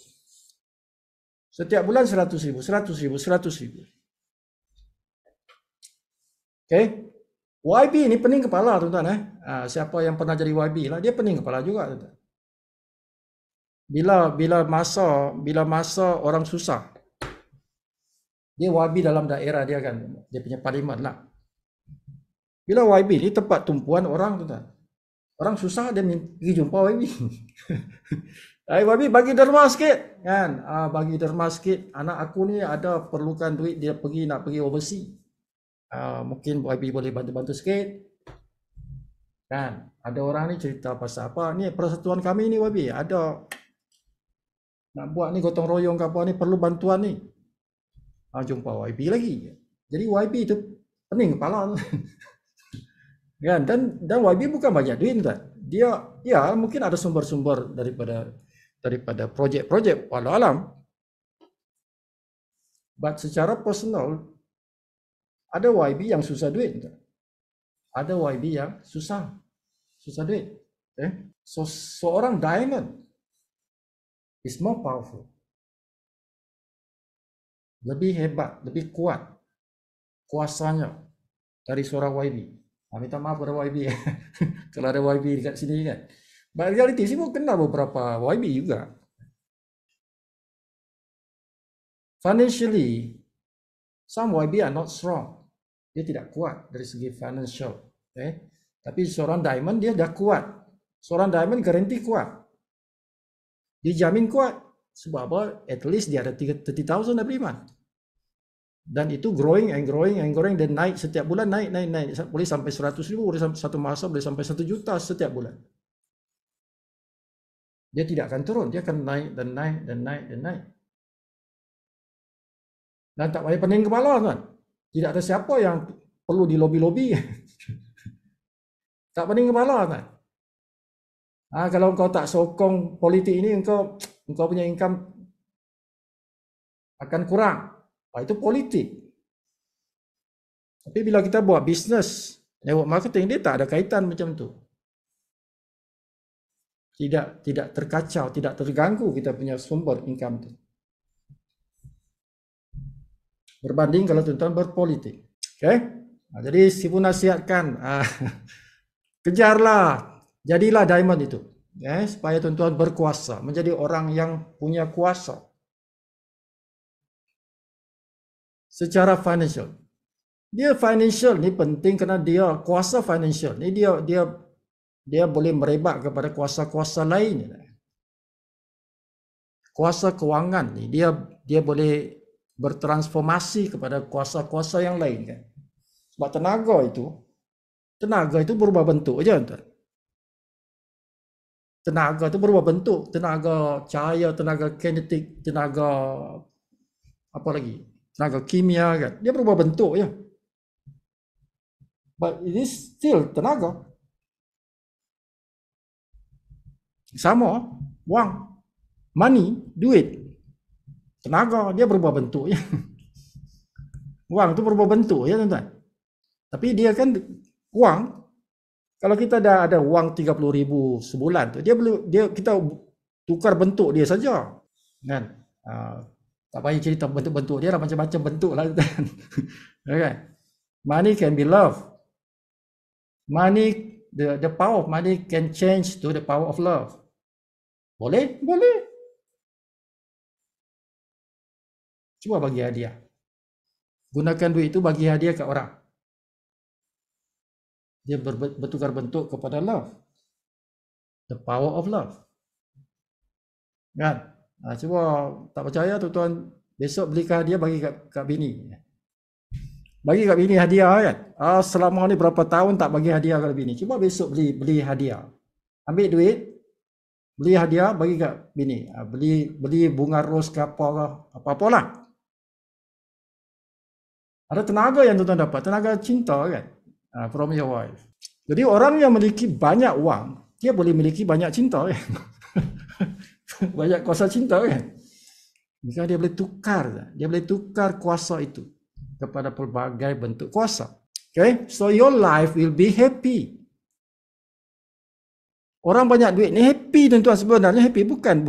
Setiap bulan 100,000, 100,000, 100,000. Okay. YB ni pening kepala tuan-tuan. Siapa yang pernah jadi YB lah, dia pening kepala juga tuan-tuan. Bila masa orang susah, dia YB dalam daerah dia kan, dia punya parlimen lah. Bila YB ni tempat tumpuan orang tuan-tuan. Orang susah dia pergi jumpa YB. YB bagi derma sikit kan. Bagi derma sikit, anak aku ni ada perlukan duit, dia nak pergi overseas. Mungkin YB boleh bantu-bantu sikit. Kan, ada orang ni cerita pasal apa ni, persatuan kami ni YB ada nak buat ni gotong royong ke apa ni, perlu bantuan ni. Jumpa YB lagi. Jadi YB tu pening kepala tu. Kan, dan YB bukan banyak duit kan. Dia ya mungkin ada sumber-sumber daripada projek-projek walau alam. But secara personal ada YB yang susah duit. Ada YB yang susah duit. So seorang diamond is more powerful. Lebih hebat, lebih kuat kuasanya dari seorang YB. Minta maaf pada YB kalau ada YB dekat sini kan. But reality sih pun kenal beberapa YB juga. Financially, some YB are not strong. Dia tidak kuat dari segi financial. Tapi seorang diamond dia dah kuat. Seorang diamond garanti kuat. Dia jamin kuat. Sebab apa? At least dia ada 30,000 every month. Dan itu growing dan naik setiap bulan, naik. Boleh sampai 100,000, boleh sampai satu masa boleh sampai 1 juta setiap bulan. Dia tidak akan turun, dia akan naik. Dan tak payah pening kepala kan. Tidak ada siapa yang perlu dilobi-lobi. Tak pening kepala kan? Kalau engkau tak sokong politik ini, engkau punya income akan kurang. Itu politik. Tapi bila kita buat bisnes, network marketing, dia tak ada kaitan macam tu. Tidak terkacau, tidak terganggu kita punya sumber income tu. Berbanding kalau tuan-tuan berpolitik. Okay? Jadi Sifu nasihatkan, kejarlah, jadilah diamond itu. Supaya tuan-tuan berkuasa, menjadi orang yang punya kuasa. Secara financial. Dia financial ni penting kerana dia kuasa financial ni dia boleh merebak kepada kuasa-kuasa lain. Kuasa kewangan ni dia boleh bertransformasi kepada kuasa-kuasa yang lain kan. Sebab tenaga itu berubah bentuk aja tuan. Tenaga itu berubah bentuk, tenaga cahaya, tenaga kinetik, tenaga apa lagi? Tenaga kimia kan. Dia berubah bentuk je. But it is still tenaga. Sama, wang, money, duit. Tenaga, dia berubah bentuk ya. Wang tu berubah bentuk ya tuan-tuan. Tapi dia kan wang, kalau kita dah ada wang 30,000 sebulan tu, kita tukar bentuk dia saja. Kan? Tak payah cerita bentuk-bentuk dia lah, macam-macam bentuk lah tuan. Okay. Money can be love. Money, the power of money can change to the power of love. Boleh? Boleh. Cuba bagi hadiah. Gunakan duit itu bagi hadiah ke orang. Dia bertukar bentuk kepada love. The power of love. Kan? Cuba tak percaya tuan-tuan, besok beli hadiah bagi kat bini. Bagi kat bini hadiah kan. Selama ni berapa tahun tak bagi hadiah kat bini. Cuba besok beli hadiah. Ambil duit, beli hadiah bagi kat bini. Beli bunga ros ke apa-apalah. Ada tenaga yang tuan-tuan dapat, tenaga cinta kan. From your wife. Jadi orang yang memiliki banyak wang, dia boleh memiliki banyak cinta kan. Banyak kuasa cinta kan. Maka dia boleh tukar kuasa itu kepada pelbagai bentuk kuasa. Okay, so your life will be happy. Orang banyak duit ni happy tuan-tuan, sebenarnya happy bukan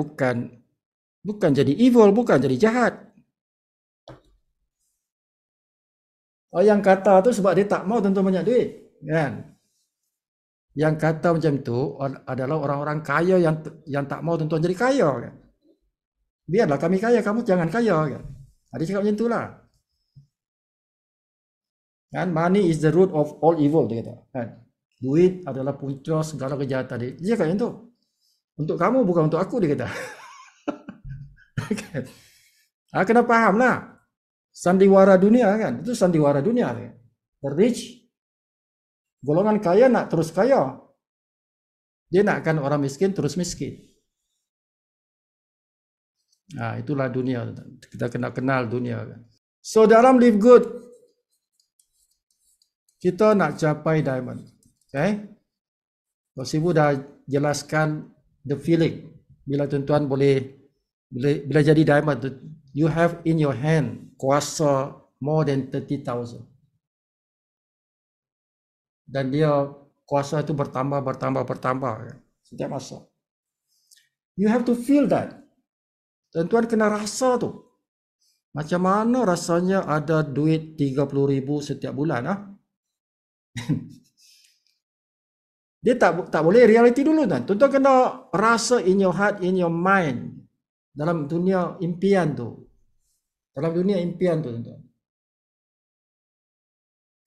jadi evil, bukan jadi jahat. Yang kata tu sebab dia tak mau tuan-tuan banyak duit, kan? Yang kata macam tu adalah orang-orang kaya yang tak mau tuan-tuan jadi kaya, kan? Biarlah kami kaya, kamu jangan kaya, kan? Dia cakap macam itulah. Kan, money is the root of all evil, dia kata. Kan? Duit adalah punca segala kejahatan. Dia cakap macam tu. Untuk kamu bukan untuk aku, dia kata. Kan? Kena faham lah. Sandiwara dunia kan, itu sandiwara dunia. The rich, golongan kaya nak terus kaya. Dia nakkan orang miskin terus miskin. Itulah dunia. Kita kena kenal dunia kan. So dalam live good, kita nak capai diamond. Okay? Sifu dah jelaskan the feeling. Bila tuan-tuan bila jadi diamond, you have in your hand kuasa more than 30,000. Dan dia kuasa itu bertambah setiap masa. You have to feel that. Tuan-tuan kena rasa tu. Macam mana rasanya ada duit 30,000 setiap bulan. Dia tak boleh reality dulu kan. Tuan-tuan kena rasa in your heart, in your mind. Dalam dunia impian tu. Dalam dunia impian tu tuan-tuan.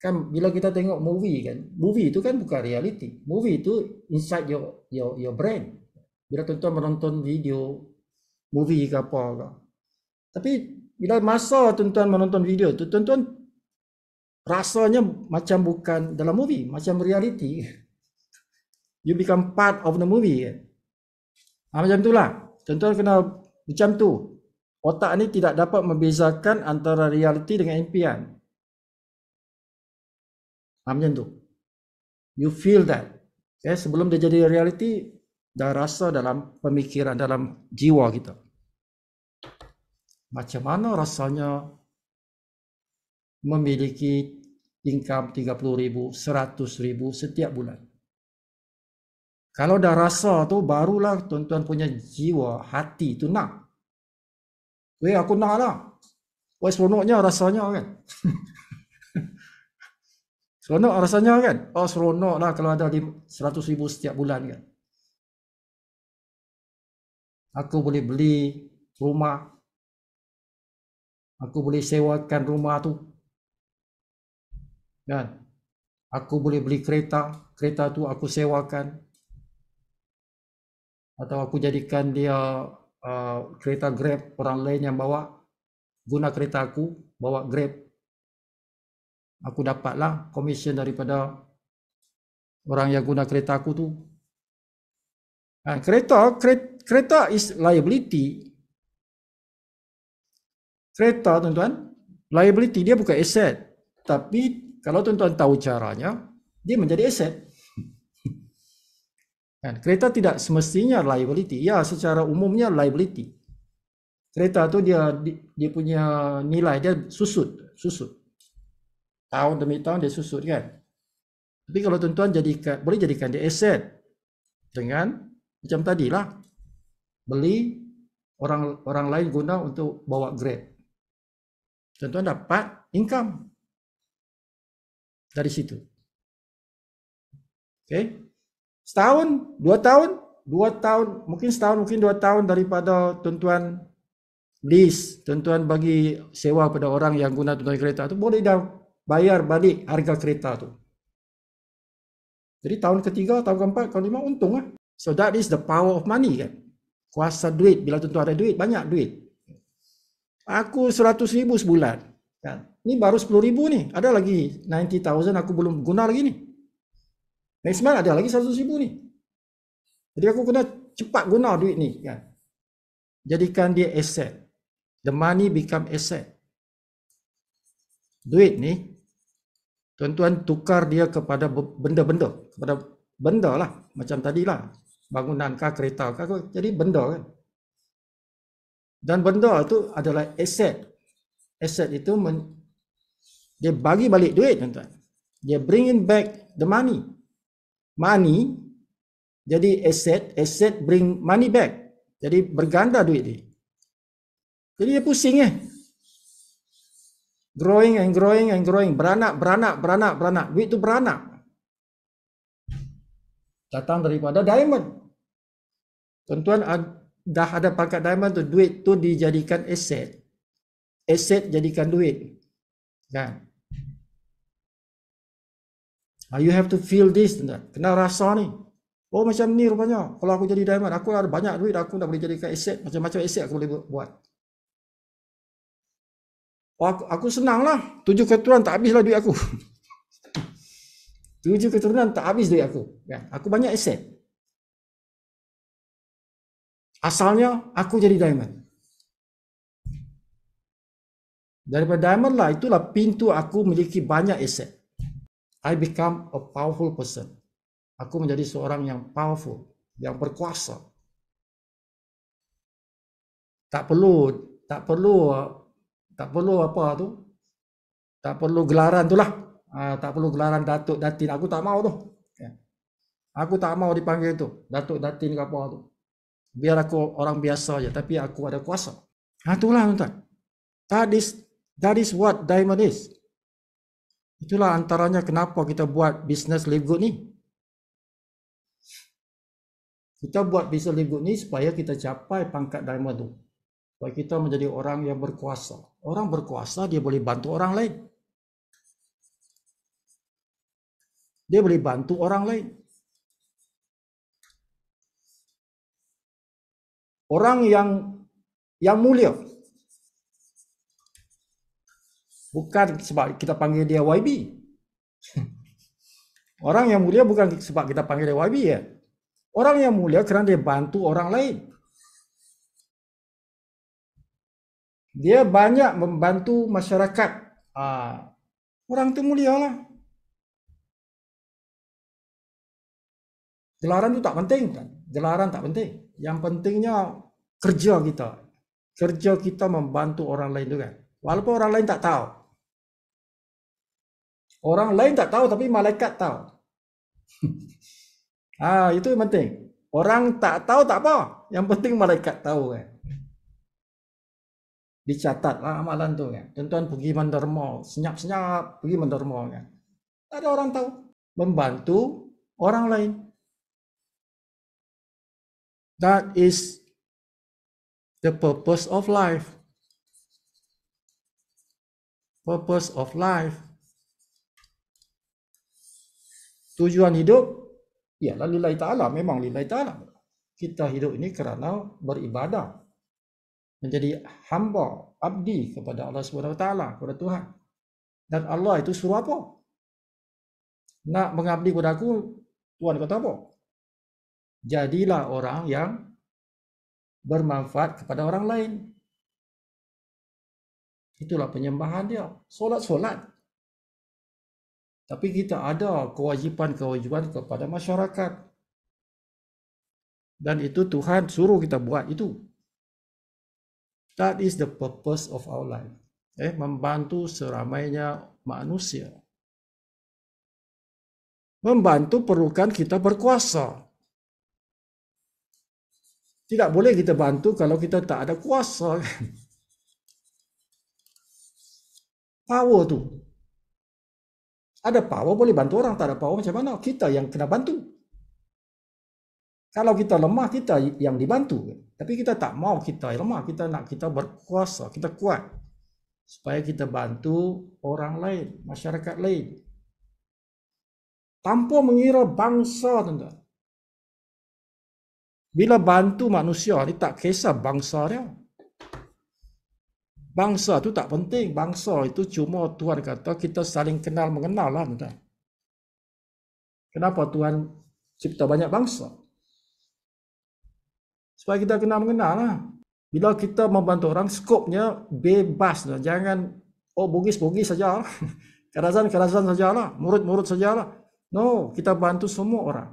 Kan bila kita tengok movie kan, movie itu kan bukan reality. Movie itu inside your brain. Bila tuan-tuan menonton video movie ke apa ke. Tapi bila masa tuan-tuan menonton video tu, tuan-tuan rasanya macam bukan dalam movie, macam reality. You become part of the movie. Macam itulah. Tuan-tuan kena macam tu. Otak ni tidak dapat membezakan antara reality dengan impian. Macam tu. You feel that. Okay? Sebelum dia jadi reality, dah rasa dalam pemikiran, dalam jiwa kita. Macam mana rasanya memiliki income 30,000, 100,000 setiap bulan. Kalau dah rasa tu, barulah tuan-tuan punya jiwa, hati tu nak. Aku nak lah. Seronoknya rasanya kan. Seronok rasanya kan. Seronok lah kalau ada 100,000 setiap bulan kan. Aku boleh beli rumah. Aku boleh sewakan rumah tu. Kan. Aku boleh beli kereta. Kereta tu aku sewakan. Atau aku jadikan dia kereta Grab, orang lain yang bawa, guna kereta aku, bawa Grab. Aku dapatlah komisen daripada orang yang guna kereta aku tu. Kereta is liability. Kereta, tuan-tuan, liability, dia bukan aset. Tapi kalau tuan-tuan tahu caranya, dia menjadi aset. Kereta tidak semestinya liability. Ya, secara umumnya liability. Kereta tu dia punya nilai dia susut. Tahun demi tahun dia susut kan. Tapi kalau tuan-tuan boleh jadikan dia aset dengan macam tadilah, beli orang lain guna untuk bawa Grab. Tuan-tuan dapat income dari situ. Okay. Setahun, 2 tahun, mungkin setahun, mungkin 2 tahun daripada tuan-tuan lease, tuan-tuan bagi sewa pada orang yang guna tuan-tuan kereta tu, boleh dah bayar balik harga kereta tu. Jadi tahun ketiga, tahun keempat, tahun lima untung lah. So that is the power of money kan. Kuasa duit. Bila tuan-tuan ada duit, banyak duit. Aku 100,000 sebulan. Kan? Ni baru 10,000 ni. Ada lagi 90,000 aku belum guna lagi ni. Next month ada lagi 100,000 ni. Jadi aku kena cepat guna duit ni kan. Jadikan dia asset. The money become asset. Duit ni, tuan-tuan tukar dia kepada benda-benda. Kepada benda lah. Macam tadilah. Bangunan kah, kereta kah, jadi benda kan. Dan benda itu adalah aset. Aset itu dia bagi balik duit, tuan-tuan. Dia bring back the money. Money jadi aset bring money back. Jadi berganda duit dia. Jadi dia pusing growing and growing, beranak. Duit tu beranak. Datang daripada diamond. Tuan-tuan dah ada pangkat diamond tu, duit tu dijadikan aset. Aset jadikan duit. Kan? You have to feel this, tuan-tuan. Kena rasa ni. Oh macam ni rupanya. Kalau aku jadi diamond, aku ada banyak duit, aku dah boleh jadikan aset. Macam-macam aset aku boleh buat. Aku senang lah. 7 keturunan tak habislah duit aku. 7 keturunan tak habis duit aku. Kan? Aku banyak aset. Asalnya aku jadi diamond. Daripada diamond lah, itulah pintu aku memiliki banyak aset. I become a powerful person. Aku menjadi seorang yang powerful, yang berkuasa. Tak perlu apa tu? Tak perlu gelaran tu lah. Tak perlu gelaran Datuk Datin. Aku tak mau tu. Aku tak mau dipanggil tu. Datuk Datin ke apa tu. Biar aku orang biasa je. Tapi aku ada kuasa. Itulah tuan-tuan. That is what diamond is. Itulah antaranya kenapa kita buat business live good ni. Kita buat business live good ni supaya kita capai pangkat diamond tu. Supaya kita menjadi orang yang berkuasa. Orang berkuasa dia boleh bantu orang lain. Dia boleh bantu orang lain. Orang yang mulia. Bukan sebab kita panggil dia YB. Orang yang mulia bukan sebab kita panggil dia YB ya. Orang yang mulia kerana dia bantu orang lain. Dia banyak membantu masyarakat. Orang tu mulia lah. Gelaran itu tak penting kan? Gelaran tak penting. Yang pentingnya kerja kita. Kerja kita membantu orang lain juga. Walaupun orang lain tak tahu. Orang lain tak tahu tapi malaikat tahu. Itu yang penting. Orang tak tahu tak apa. Yang penting malaikat tahu kan. Dicatatlah amalan tu kan. Tuan-tuan pergi menderma, senyap-senyap pergi menderma kan. Tak ada orang tahu. Membantu orang lain. That is the purpose of life. Purpose of life. Tujuan hidup ialah lillahi ta'ala. Memang lillahi ta'ala. Kita hidup ini kerana beribadah. Menjadi hamba, abdi kepada Allah Subhanahu Wa Taala, kepada Tuhan. Dan Allah itu suruh apa? Nak mengabdi kepada aku, Tuhan kata apa? Jadilah orang yang bermanfaat kepada orang lain. Itulah penyembahan dia. Solat-solat. Tapi kita ada kewajipan-kewajipan kepada masyarakat. Dan itu Tuhan suruh kita buat itu. That is the purpose of our life. Membantu seramainya manusia. Membantu perlukan kita berkuasa. Tidak boleh kita bantu kalau kita tak ada kuasa. Power tu. Ada power boleh bantu orang, tak ada power macam mana? Kita yang kena bantu. Kalau kita lemah, kita yang dibantu. Tapi kita tak mau kita lemah, kita nak kita berkuasa, kita kuat. Supaya kita bantu orang lain, masyarakat lain. Tanpa mengira bangsa, tuan-tuan. Bila bantu manusia ni tak kisah bangsa dia. Bangsa tu tak penting. Bangsa itu cuma Tuhan kata kita saling kenal mengenal lah. Tuan. Kenapa Tuhan cipta banyak bangsa? Supaya kita kenal mengenal lah. Bila kita membantu orang, skopnya bebas. Tuan. Jangan, bugis-bugis saja. Kerasan-kerasan saja lah. Murut-murut saja lah. No, kita bantu semua orang.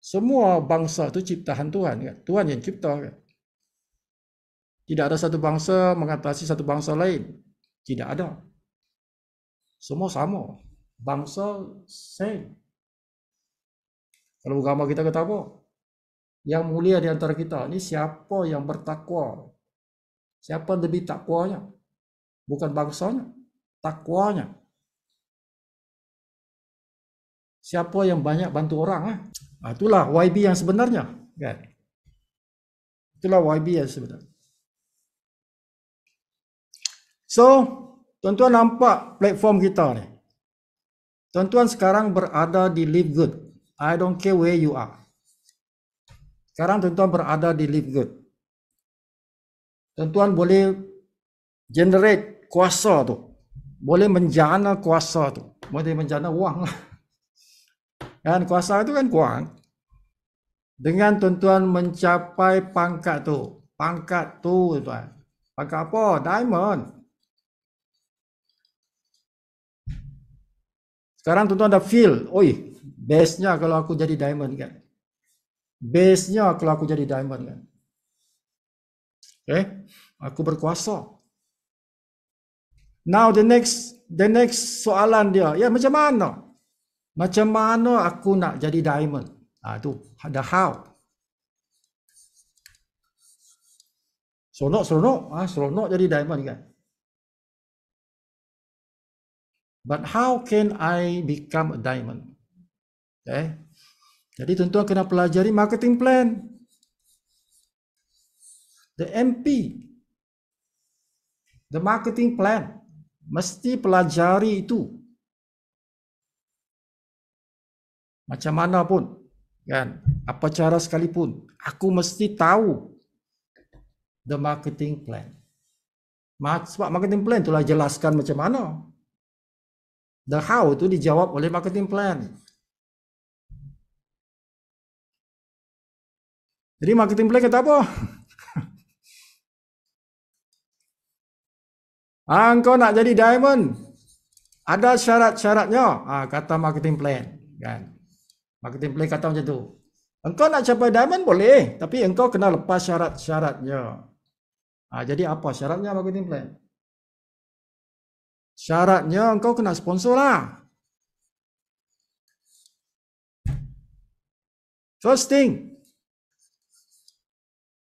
Semua bangsa itu ciptaan Tuhan kan? Tuhan yang cipta kan? Tidak ada satu bangsa mengatasi satu bangsa lain. Tidak ada. Semua sama. Bangsa same. Kalau agama kita kata apa? Yang mulia di antara kita ini siapa yang bertakwa? Siapa lebih takwanya? Bukan bangsanya, takwanya. Siapa yang banyak bantu orang? Itulah YB yang sebenarnya. Kan? Itulah YB yang sebenarnya. So, tuan-tuan nampak platform kita ni. Tuan-tuan sekarang berada di Live Good. I don't care where you are. Sekarang tuan-tuan berada di Live Good. Tuan-tuan boleh generate kuasa tu. Boleh menjana kuasa tu. Boleh menjana wang. Kan kuasa itu kan wang. Dengan tuan-tuan mencapai pangkat tu. Pangkat tu tuan. Pangkat apa? Diamond. Sekarang tuan-tuan dah feel, best-nya kalau aku jadi diamond kan. Best-nya kalau aku jadi diamond kan. Aku berkuasa. Now the next soalan dia, macam mana? Macam mana aku nak jadi diamond? Tu ada how. Seronok jadi diamond kan. But how can I become a diamond? Jadi tuan-tuan kena pelajari marketing plan. The MP. The marketing plan. Mesti pelajari itu. Macam mana pun. Kan? Apa cara sekalipun. Aku mesti tahu. The marketing plan. Sebab marketing plan itulah jelaskan macam mana. The how itu dijawab oleh marketing plan. Jadi marketing plan kata apa? Engkau nak jadi diamond. Ada syarat-syaratnya. Kata marketing plan. Kan? Marketing plan kata macam tu. Engkau nak capai diamond boleh, tapi engkau kena lepas syarat-syaratnya. Jadi apa syaratnya marketing plan? Syaratnya engkau kena sponsor lah. First thing,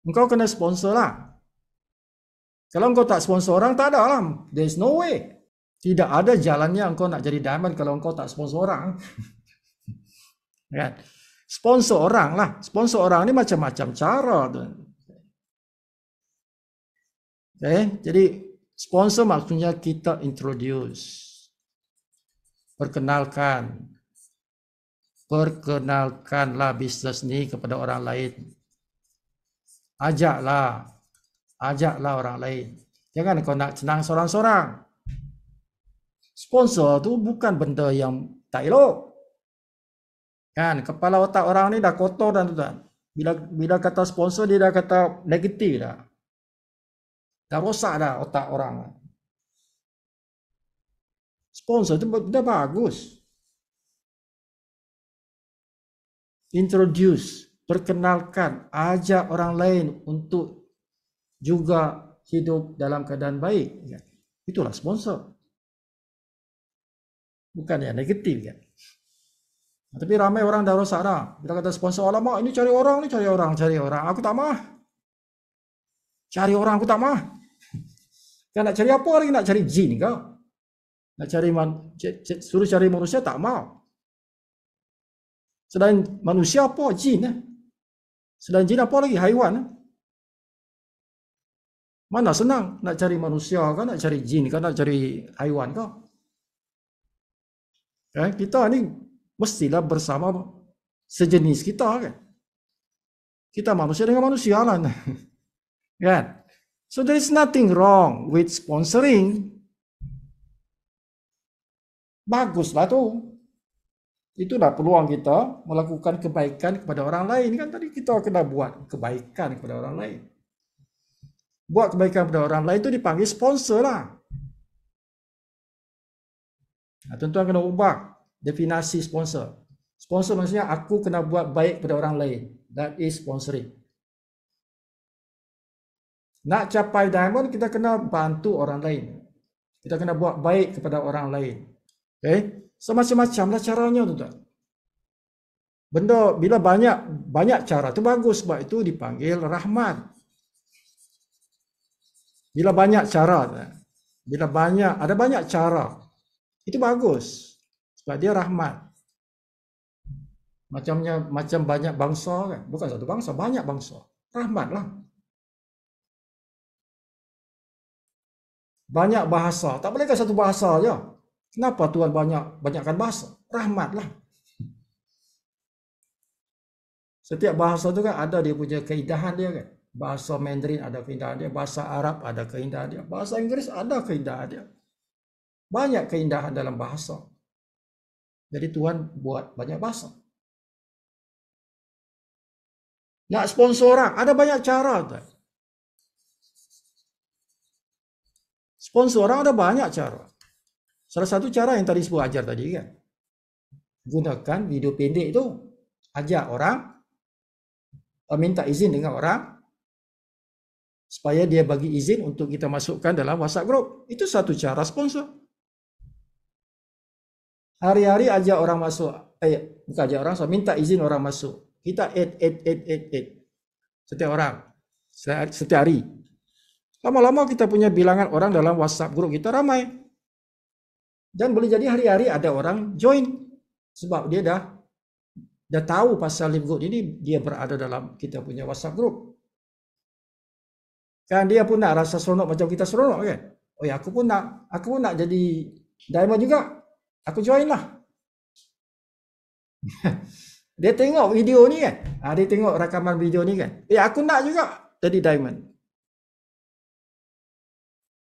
engkau kena sponsor lah. Kalau engkau tak sponsor orang, tak ada lah. There is no way. Tidak ada jalannya engkau nak jadi diamond kalau engkau tak sponsor orang. Kan? Sponsor orang lah. Sponsor orang ni macam-macam cara tu. Jadi sponsor maksudnya kita introduce, perkenalkanlah bisnes ni kepada orang lain. Ajaklah orang lain. Jangan kau nak senang seorang-seorang. Sponsor tu bukan benda yang tak elok. Kan, kepala otak orang ni dah kotor dan tuan. Bila kata sponsor dia dah kata negatif dah. Dah rosak dah otak orang. Sponsor tu dah bagus. Introduce, perkenalkan, ajak orang lain untuk juga hidup dalam keadaan baik. Itulah sponsor. Bukan yang negatif kan. Tapi ramai orang dah rosak dah. Bila kata sponsor, alamak ini cari orang. Aku tak mah. Cari orang aku tak mah. Kan nak cari apa lagi? Nak cari jin kau? Nak cari suruh cari manusia tak mau. Selain manusia apa? Jin. Selain jin apa lagi? Haiwan. Mana senang nak cari manusia kan? Nak cari jin kan? Nak cari haiwan kau? Kita ni mestilah bersama sejenis kita kan. Kita manusia dengan manusia lah. Kan? So there is nothing wrong with sponsoring. Baguslah tu. Itulah peluang kita melakukan kebaikan kepada orang lain. Kan tadi kita kena buat kebaikan kepada orang lain. Buat kebaikan kepada orang lain itu dipanggil sponsor lah. Tuan-tuan kena ubah definisi sponsor. Sponsor maksudnya aku kena buat baik pada orang lain. That is sponsoring. Nak capai diamond, kita kena bantu orang lain. Kita kena buat baik kepada orang lain. So macam-macam lah caranya tuan-tuan. Benda bila banyak cara tu bagus, sebab itu dipanggil rahmat. Bila banyak cara, ada banyak cara, itu bagus. Sebab dia rahmat. Macam banyak bangsa kan. Bukan satu bangsa, banyak bangsa. Rahmatlah. Banyak bahasa. Tak bolehkah satu bahasa aja? Kenapa Tuhan banyakkan bahasa? Rahmatlah. Setiap bahasa tu kan ada dia punya keindahan dia kan. Bahasa Mandarin ada keindahan dia. Bahasa Arab ada keindahan dia. Bahasa Inggeris ada keindahan dia. Banyak keindahan dalam bahasa. Jadi Tuhan buat banyak bahasa. Nak sponsor orang, ada banyak cara. Sponsor orang ada banyak cara. Salah satu cara yang tadi sebut ajar tadi kan. Gunakan video pendek itu. Ajak orang. Minta izin dengan orang. Supaya dia bagi izin untuk kita masukkan dalam WhatsApp group. Itu satu cara sponsor. Hari-hari ajak orang masuk. Bukan ajak orang, so minta izin orang masuk. Kita add. Setiap orang. Setiap hari. Lama-lama kita punya bilangan orang dalam WhatsApp group kita ramai. Dan boleh jadi hari-hari ada orang join. Sebab dia dah tahu pasal live group ini, dia berada dalam kita punya WhatsApp group. Kan dia pun nak rasa seronok macam kita seronok kan. Oh ya, aku pun nak jadi diamond juga. Aku join lah. Dia tengok video ni kan. Dia tengok rakaman video ni kan. Aku nak juga jadi diamond.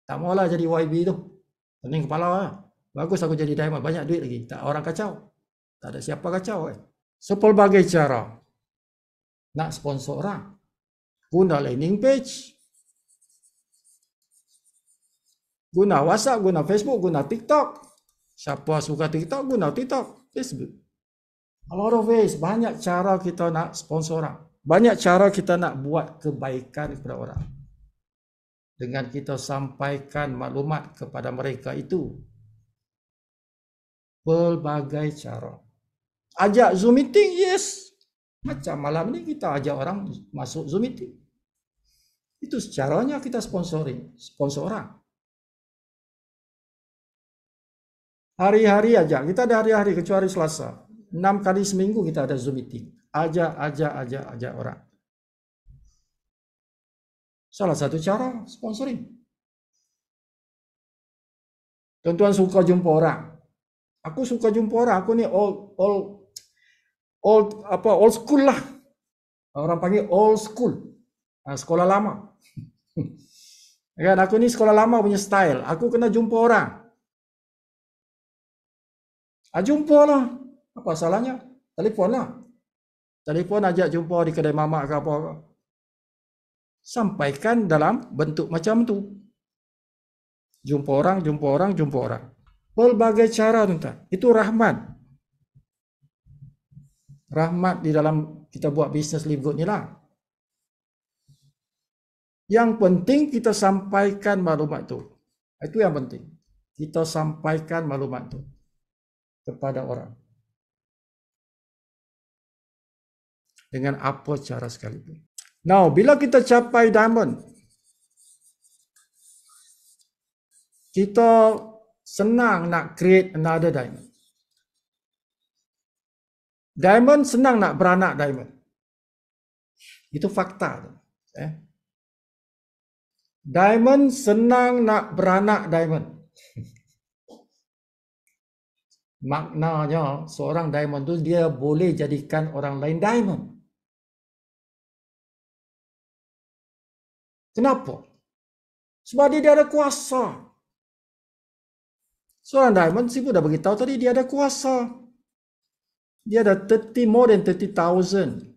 Tak maulah jadi YB tu. Pening kepala lah. Bagus aku jadi diamond. Banyak duit lagi. Tak orang kacau. Tak ada siapa kacau kan. So pelbagai cara. Nak sponsor orang. Guna landing page. Guna WhatsApp. Guna Facebook. Guna TikTok. Siapa suka TikTok, guna TikTok, Facebook. A lot of ways, banyak cara kita nak sponsor orang. Banyak cara kita nak buat kebaikan kepada orang. Dengan kita sampaikan maklumat kepada mereka itu. Pelbagai cara. Ajak Zoom meeting, yes. Macam malam ni kita ajak orang masuk Zoom meeting. Itu caranya kita sponsor orang. Hari-hari aja, kita ada hari-hari kecuali Selasa. 6 kali seminggu kita ada Zoom meeting. Ajak orang. Salah satu cara sponsoring. Tuan-tuan suka jumpa orang. Aku suka jumpa orang. Aku ni old school lah. Orang panggil old school. Sekolah lama. Kan aku ni sekolah lama punya style. Aku kena jumpa orang. Jumpa lah. Apa salahnya? Telefon lah. Telefon ajak jumpa di kedai mamak ke apa. Sampaikan dalam bentuk macam tu. Jumpa orang. Pelbagai cara, tuan-tuan. Itu rahmat. Rahmat di dalam kita buat bisnes Live Good ni lah. Yang penting kita sampaikan maklumat tu. Itu yang penting. Kita sampaikan maklumat tu kepada orang. Dengan apa cara sekalipun. Now, bila kita capai diamond, kita senang nak create another diamond. Diamond senang nak beranak diamond. Itu fakta. Diamond senang nak beranak diamond. Maknanya seorang diamond tu dia boleh jadikan orang lain diamond. Kenapa? Sebab dia ada kuasa. Seorang diamond, Sifu dah beritahu tadi, dia ada kuasa. Dia ada more than 30,000.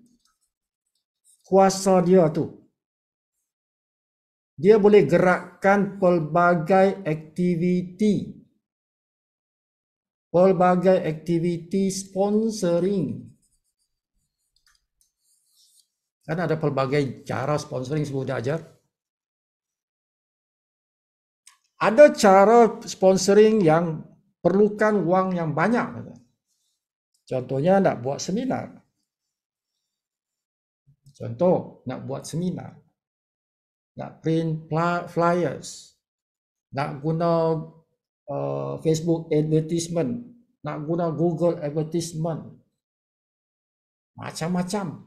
Kuasa dia tu. Dia boleh gerakkan pelbagai aktiviti. Pelbagai aktiviti sponsoring. Kan ada pelbagai cara sponsoring Sifu dah ajar. Ada cara sponsoring yang perlukan wang yang banyak. Contohnya nak buat seminar. Nak print flyers. Nak guna Facebook advertisement. Nak guna Google advertisement. Macam-macam.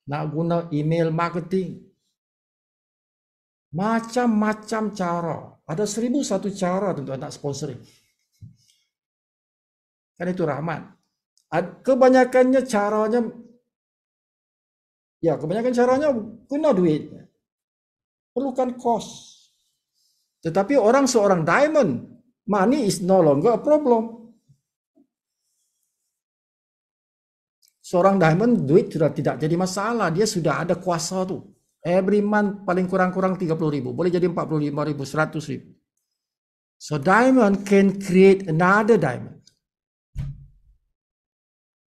Nak guna email marketing. Macam-macam cara. Ada 1001 cara untuk nak sponsoring. Kan itu rahmat. Kebanyakannya caranya guna duit. Perlukan cost. Tetapi seorang diamond, money is no longer a problem. Seorang diamond, duit sudah tidak jadi masalah. Dia sudah ada kuasa tu. Every month paling kurang-kurang 30,000. Boleh jadi 45,000, 100,000. So diamond can create another diamond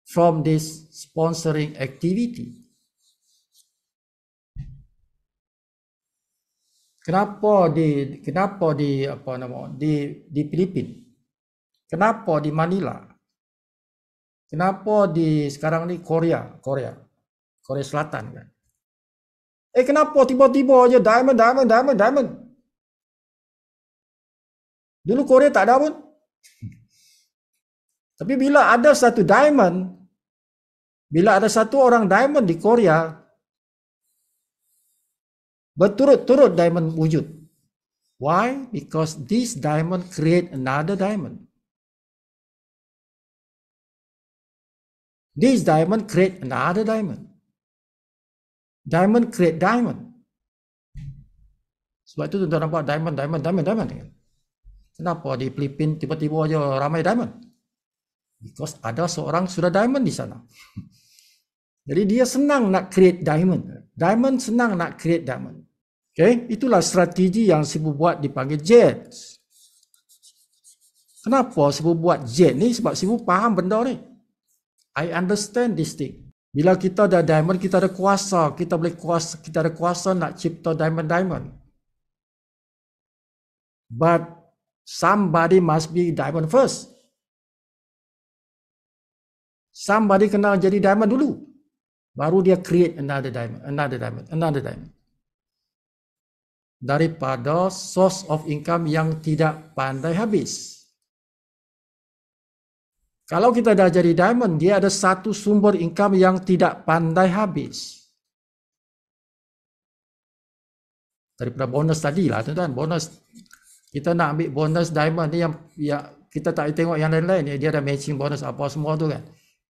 from this sponsoring activity. Kenapa di Filipina? Kenapa di Manila? Kenapa di sekarang ni Korea Selatan kan? Kenapa tiba-tiba aja diamond. Dulu Korea tak ada pun. Tapi bila ada satu orang diamond di Korea, berturut-turut diamond wujud. Why? Because this diamond create another diamond. This diamond create another diamond. Diamond create diamond. Sebab itu tuan-tuan nampak diamond. Kenapa di Filipina tiba-tiba aja ramai diamond? Because ada seorang sudah diamond di sana. Jadi dia senang nak create diamond. Diamond senang nak create diamond. Okay, itulah strategi yang Sifu buat dipanggil JETS. Kenapa Sifu buat jet ni? Sebab Sifu faham benda ni. I understand this thing. Bila kita ada diamond, kita ada kuasa. Kita ada kuasa nak cipta diamond. But somebody must be diamond first. Somebody kena jadi diamond dulu. Baru dia create another diamond. Daripada source of income yang tidak pandai habis. Kalau kita dah jadi diamond, dia ada satu sumber income yang tidak pandai habis. Daripada bonus tadi lah, tuan-tuan. Bonus, kita nak ambil bonus diamond ni yang kita tak tengok yang lain-lain. Dia ada matching bonus apa semua tu kan.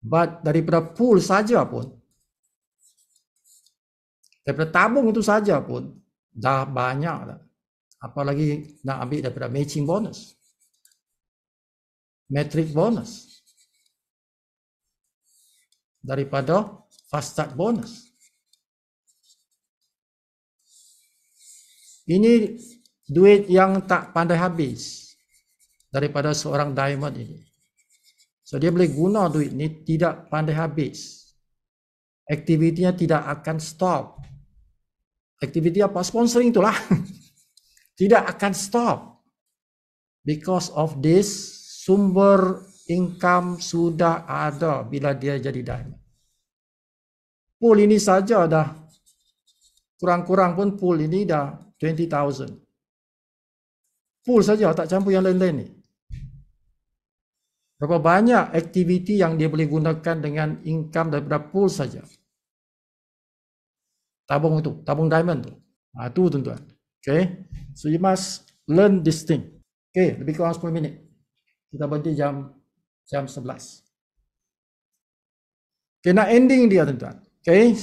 But daripada pool saja pun, daripada tabung itu saja pun, dah banyak dah. Apalagi nak ambil daripada matching bonus. Metric bonus. Daripada fast start bonus. Ini duit yang tak pandai habis daripada seorang diamond ini. So dia boleh guna duit ni tidak pandai habis. Aktivitinya tidak akan stop. Aktiviti apa? Sponsoring itulah. Tidak akan stop. Because of this, sumber income sudah ada bila dia jadi diamond. Pool ini saja dah kurang-kurang pun pool ini dah 20,000. Pool saja, tak campur yang lain-lain ni. Berapa banyak aktiviti yang dia boleh gunakan dengan income daripada pool saja. Tabung itu, tabung diamond tu. Itu tuan-tuan. Okay. So you must learn this thing. Okay, lebih kurang 10 minit. Kita berhenti jam 11. Okay, nak ending dia tuan-tuan. Okay.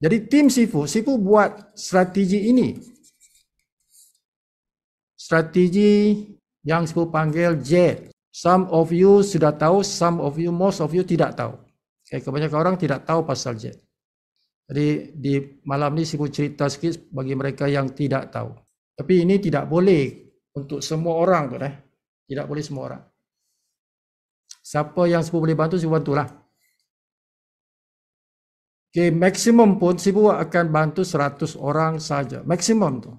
Jadi tim Sifu buat strategi ini. Strategi yang Sifu panggil JET. Some of you sudah tahu, most of you tidak tahu. Okay, kebanyakan orang tidak tahu pasal JET. Jadi di malam ni Sifu cerita sikit bagi mereka yang tidak tahu. Tapi ini tidak boleh untuk semua orang tu dah. Tidak boleh semua orang. Siapa yang Sifu boleh bantu, Sifu bantulah. Okay, maksimum pun Sifu akan bantu 100 orang saja. Maksimum tu.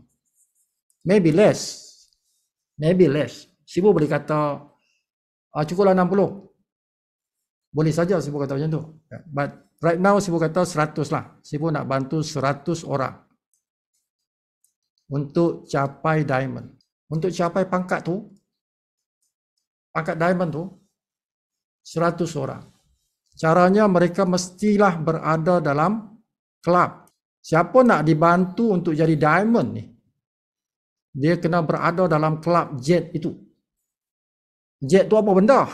Maybe less. Sifu boleh kata cukuplah 60. Boleh saja Sifu kata macam tu. But right now Sifu kata 100 lah. Sifu nak bantu 100 orang. Untuk capai diamond. Untuk capai pangkat tu. Pangkat diamond tu. 100 orang. Caranya mereka mestilah berada dalam kelab. Siapa nak dibantu untuk jadi diamond ni, dia kena berada dalam kelab JET itu. JET tu apa benda?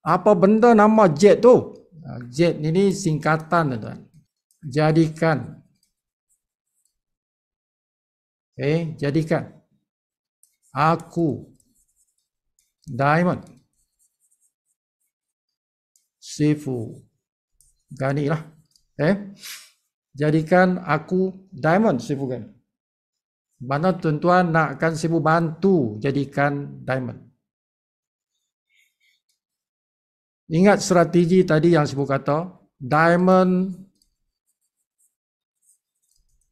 Apa benda nama JET tu? JET ini singkatan tuan. Jadikan. Okay, jadikan. Aku diamond. Sifu Gani lah. Jadikan aku diamond Sifu Gani. Mana tuan-tuan nakkan Sifu bantu jadikan diamond. Ingat strategi tadi yang Sifu kata, diamond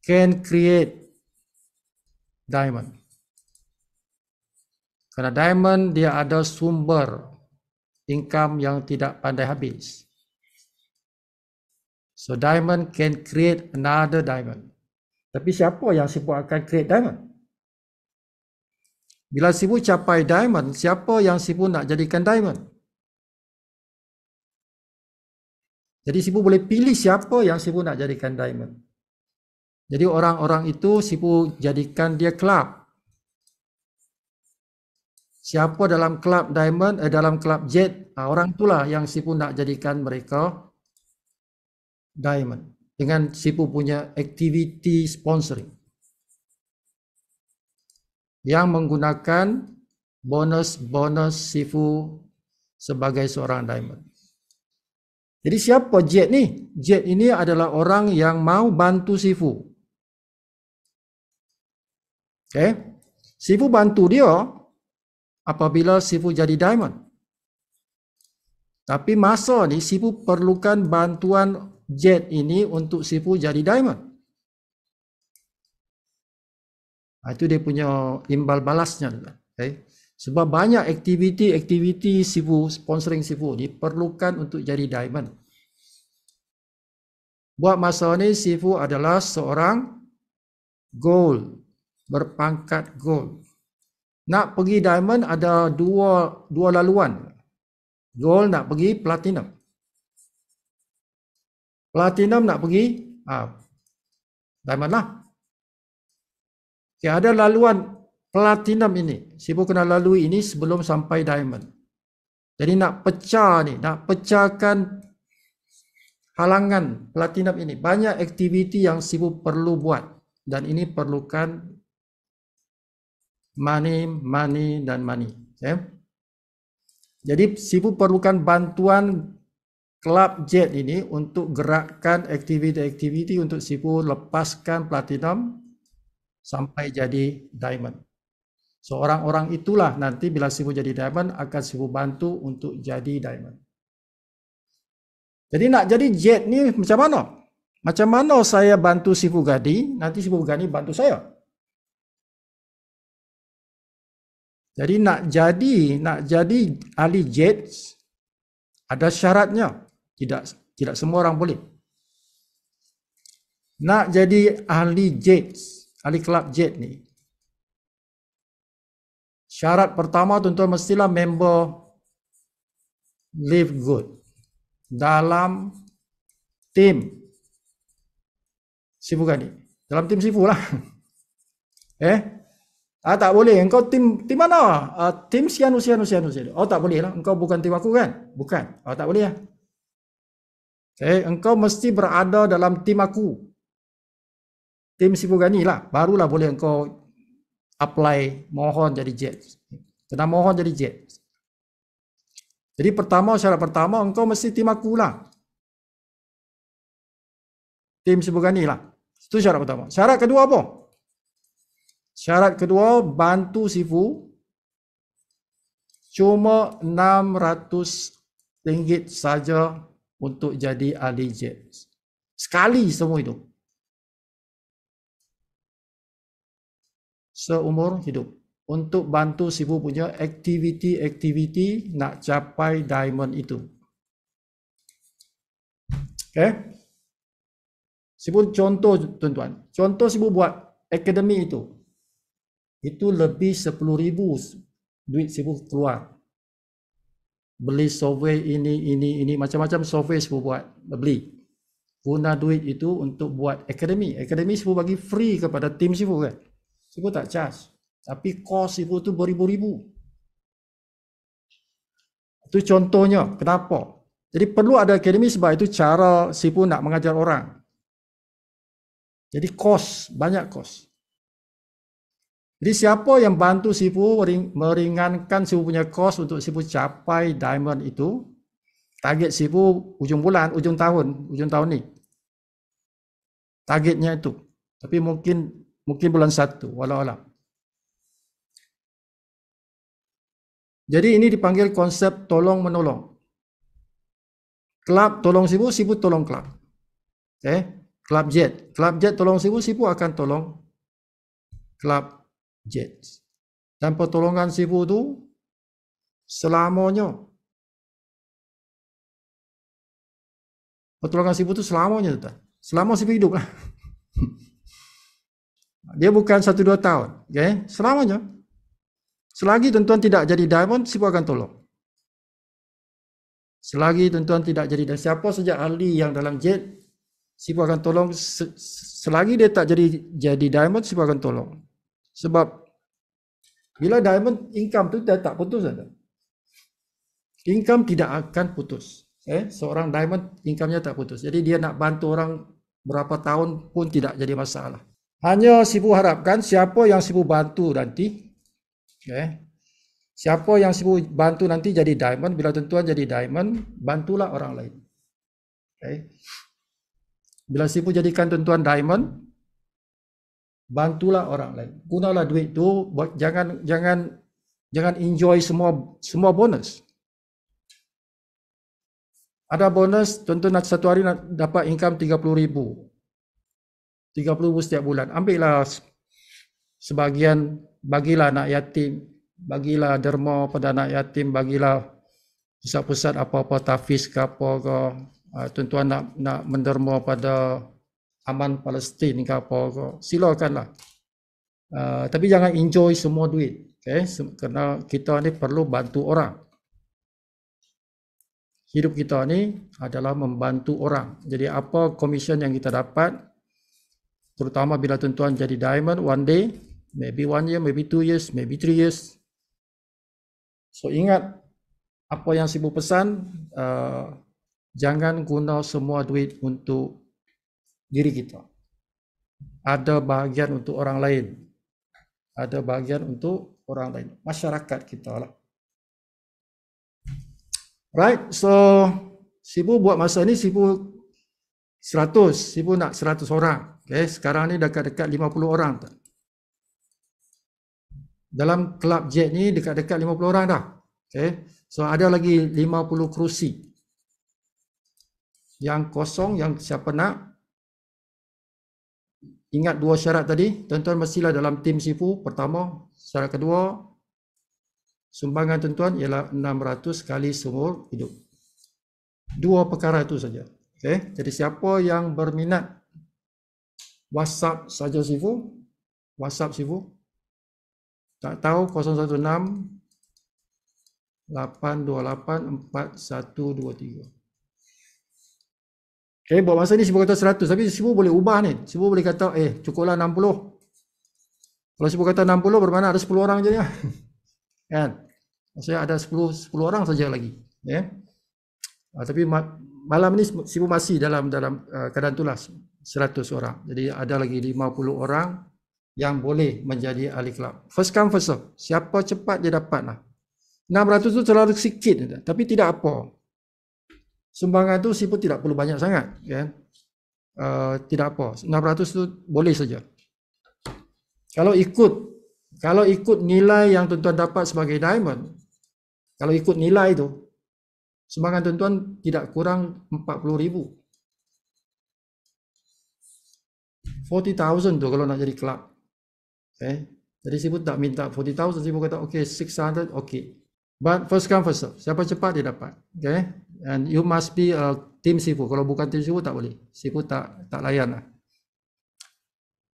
can create diamond. Karena diamond dia ada sumber income yang tidak pandai habis. So diamond can create another diamond. Tapi siapa yang Sifu akan create diamond? Bila Sifu capai diamond, siapa yang Sifu nak jadikan diamond? Jadi Sifu boleh pilih siapa yang Sifu nak jadikan diamond. Jadi orang-orang itu Sifu jadikan dia kelab. Siapa dalam kelab diamond, dalam kelab JET, orang itulah yang Sifu nak jadikan mereka diamond. Dengan Sifu punya aktiviti sponsoring. Yang menggunakan bonus-bonus Sifu sebagai seorang diamond. Jadi siapa JET ni? JET ini adalah orang yang mau bantu Sifu. Okay. Sifu bantu dia apabila Sifu jadi diamond. Tapi masa ni Sifu perlukan bantuan Jet ini untuk Sifu jadi diamond. Itu dia punya imbal balasnya. Okay. Sebab banyak aktiviti Sifu, sponsoring Sifu ni perlukan untuk jadi diamond. Buat masa ni Sifu adalah seorang gold, berpangkat gold. Nak pergi diamond ada dua laluan. Gold nak pergi platinum. Platinum nak pergi diamond lah. Okay, ada laluan platinum ini. Sifu kena lalui ini sebelum sampai diamond. Jadi nak pecah ni, nak pecahkan halangan platinum ini. Banyak aktiviti yang Sifu perlu buat. Dan ini perlukan money dan money. Okay. Jadi Sifu perlukan bantuan Club Jet ini untuk gerakkan aktiviti-aktiviti untuk Sifu lepaskan platinum sampai jadi diamond. So orang-orang itulah nanti bila Sifu jadi diamond akan Sifu bantu untuk jadi diamond. Jadi nak jadi Jet ni macam mana? Macam mana saya bantu Sifu Gadi, nanti Sifu Gadi bantu saya. Jadi nak jadi ahli Jet ada syaratnya. Tidak semua orang boleh. Nak jadi ahli Jet, ahli Club Jet ni, syarat pertama tuan-tuan mestilah member Live Good dalam tim Sifu Gadi. Dalam tim Sifu lah. Tak boleh. Engkau tim mana? Tim sianu. Oh tak boleh lah. Engkau bukan tim aku kan? Bukan. Tak boleh lah. Engkau mesti berada dalam tim aku. Tim Sifu Gadi lah. Barulah boleh engkau apply mohon jadi Jet. Kena mohon jadi Jet. Jadi syarat pertama engkau mesti tim aku lah. Tim Sifu Gadi lah. Itu syarat pertama. Syarat kedua apa? Syarat kedua bantu Sifu cuma RM600 saja untuk jadi ahli Jet. Sekali semua itu. Seumur hidup. Untuk bantu Sifu punya aktiviti-aktiviti nak capai diamond itu. Okay. Sifu contoh tuan-tuan. Contoh Sifu buat akademi itu. Itu lebih 10,000 duit Sifu keluar. Beli software ini macam-macam software Sifu buat, beli. Guna duit itu untuk buat akademi. Akademi Sifu bagi free kepada tim Sifu kan. Sifu tak charge. Tapi kos Sifu tu beribu-ribu. Itu contohnya. Kenapa? Jadi perlu ada akademi sebab itu cara Sifu nak mengajar orang. Jadi kos, banyak kos. Jadi siapa yang bantu Sifu meringankan Sifu punya kos untuk Sifu capai diamond itu, target Sifu ujung bulan, ujung tahun ni. Targetnya itu. Tapi mungkin bulan 1, walau alam. Jadi ini dipanggil konsep tolong menolong. Club tolong Sifu, Sifu tolong club. Club Jet tolong Sifu, Sifu akan tolong Club Jet. Dan pertolongan Sifu tu selamanya. Pertolongan Sifu tu selamanya tuan. Selama Sifu hidup lah. Dia bukan 1-2 tahun. Selamanya. Selagi tuan-tuan tidak jadi diamond, Sifu akan tolong. Selagi tuan-tuan tidak jadi diamond, siapa saja ahli yang dalam Jet, Sifu akan tolong. Selagi dia tak jadi diamond, Sifu akan tolong. Sebab bila diamond income tu tak putus ada. Income tidak akan putus. Seorang diamond income-nya tak putus. Jadi dia nak bantu orang berapa tahun pun tidak jadi masalah. Hanya Sifu harapkan siapa yang Sifu bantu nanti, siapa yang Sifu bantu nanti jadi diamond, bila tuan-tuan jadi diamond, bantulah orang lain. Bila Sifu jadikan tuan-tuan diamond, bantulah orang lain. Gunalah duit tu buat, jangan enjoy semua bonus. Ada bonus, tuan-tuan nak satu hari nak dapat income 30,000. 30,000 setiap bulan. Ambillah sebahagian, bagilah anak yatim, bagilah derma pada anak yatim, bagilah pusat-pusat apa-apa tafiz ke apa ke. Tuan-tuan nak menderma pada aman Palestin ke apa ke, silakanlah. Tapi jangan enjoy semua duit, okay? Kerana kita ni perlu bantu orang. Hidup kita ni adalah membantu orang. Jadi apa commission yang kita dapat, terutama bila tuan-tuan jadi diamond one day, maybe 1 year, maybe 2 years, maybe 3 years. So ingat apa yang Sibu pesan, jangan guna semua duit untuk diri kita. Ada bahagian untuk orang lain. Ada bahagian untuk orang lain. Masyarakat kita lah. Right, so Sibu buat masa ni Sibu 100, Sibu nak 100 orang. Okay, sekarang ni dekat-dekat 50 orang. Dalam kelab jet ni dekat-dekat 50 orang dah. Okay, so ada lagi 50 kerusi. Yang kosong, yang siapa nak. Ingat 2 syarat tadi, tuan-tuan mestilah dalam tim Sifu. Pertama, syarat kedua, sumbangan tuan-tuan ialah 600 kali seumur hidup. 2 perkara itu saja. Okay? Jadi siapa yang berminat, WhatsApp saja Sifu. WhatsApp Sifu. Tak tahu 016 828 4123. Okay, buat masa ni Sibu kata 100, tapi Sibu boleh ubah ni. Sibu boleh kata, cukuplah 60. Kalau Sibu kata 60, bermakna ada 10 orang je ya. Kan? Maksudnya ada 10 orang saja lagi. Ya. Tapi malam ni Sibu masih dalam keadaan itulah 100 orang. Jadi ada lagi 50 orang yang boleh menjadi ahli kelab. First come first serve. Siapa cepat dia dapat lah. 600 tu terlalu sikit, tapi tidak apa. Sumbangan tu Sibu tidak perlu banyak sangat, kan? Tidak apa. 600 tu boleh saja. Kalau ikut nilai yang tuan-tuan dapat sebagai diamond, kalau ikut nilai tu, sumbangan tuan-tuan tidak kurang 40,000. 40,000 tu kalau nak jadi kelab. Okay? Jadi Sibu tak minta 40,000, Sibu kata okay 600, okay. But first come first serve. Siapa cepat dia dapat. Okay? And you must be a team Sifu. Kalau bukan team Sifu tak boleh. Sifu tak layan lah.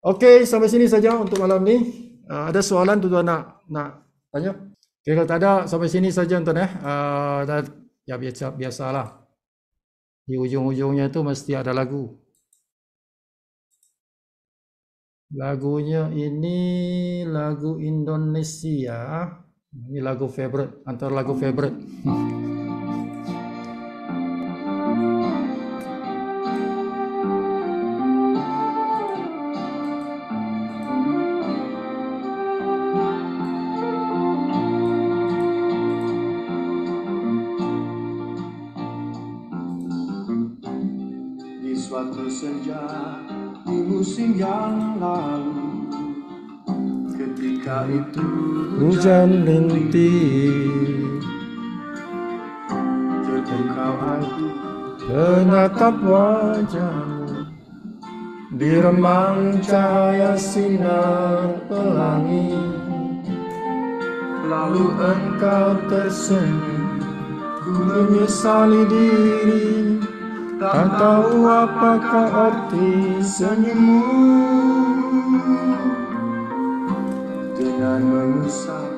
Okay, sampai sini saja untuk malam ni. Ada soalan tuan-tuan nak tanya? Okay, kalau tak ada sampai sini saja tuan ya biasalah. Di ujung-ujungnya tu mesti ada lagu. Lagunya ini lagu Indonesia. Ini lagu favorite, antara lagu favorite. Di suatu senja di musim yang lalu, ketika itu Hujan rintik, terpukau aku menatap wajahmu di remang cahaya sinar pelangi. lalu engkau Tersenyum, ku menyesali diri, tak tahu apakah arti senyummu. dengan mengusap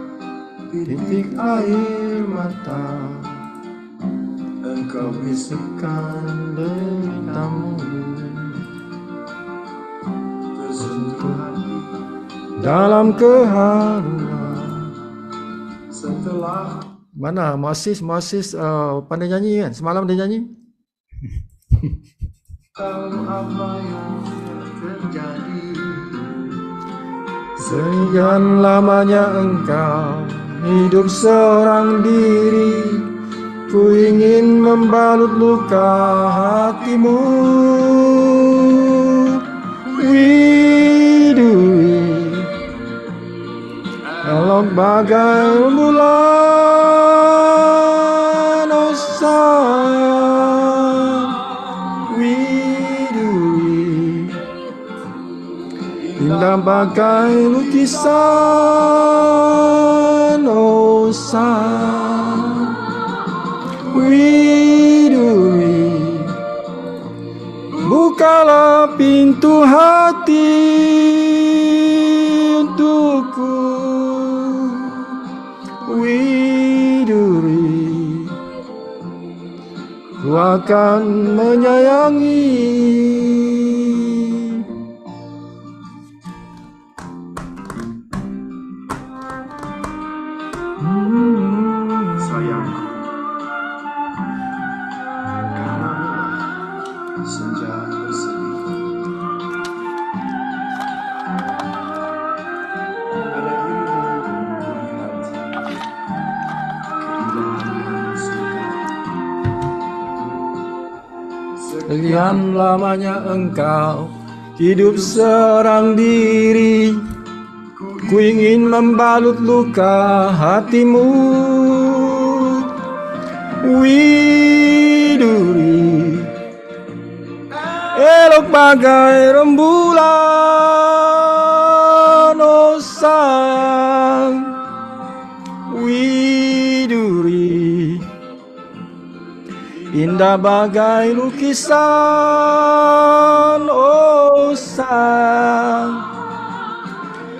Titik air mata, engkau bisikan deritamu, tersentuh hati dalam keharuan. setelah Mana Muassis pandai nyanyi kan? Semalam dia nyanyi. tahu apa yang terjadi. Sekian lamanya engkau hidup seorang diri, ku ingin membalut luka hatimu. Widuri elok bagai rembulan, oh sayang, widuri, indah bagai lukisan, oh sayang, widuri, bukalah pintu hati untukku, widuri, ku akan menyayangi. Sayangku, karenamu senja bersedih. Pada dirimu melihat keindahan yang sudah. Sekian lamanya engkau hidup seorang diri, ku ingin membalut luka hatimu, widuri, elok bagai rembulan, oh sayang, widuri, indah bagai lukisan, oh sayang,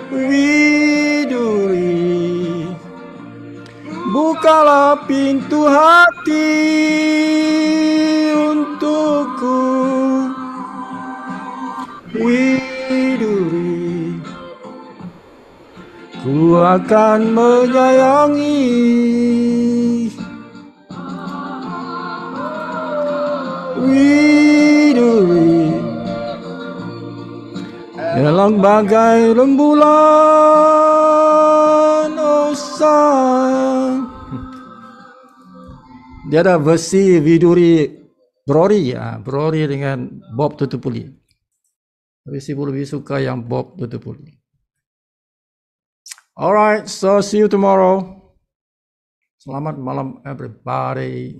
widuri, bukalah pintu hati untukku, widuri, ku akan menyayangi, widuri, elok bagai rembulan, oh sayang. Dia ada versi Widuri Brori ya, Brori dengan Bob Tutupuli. Tapi saya lebih suka yang Bob Tutupuli. Alright, so see you tomorrow. Selamat malam everybody.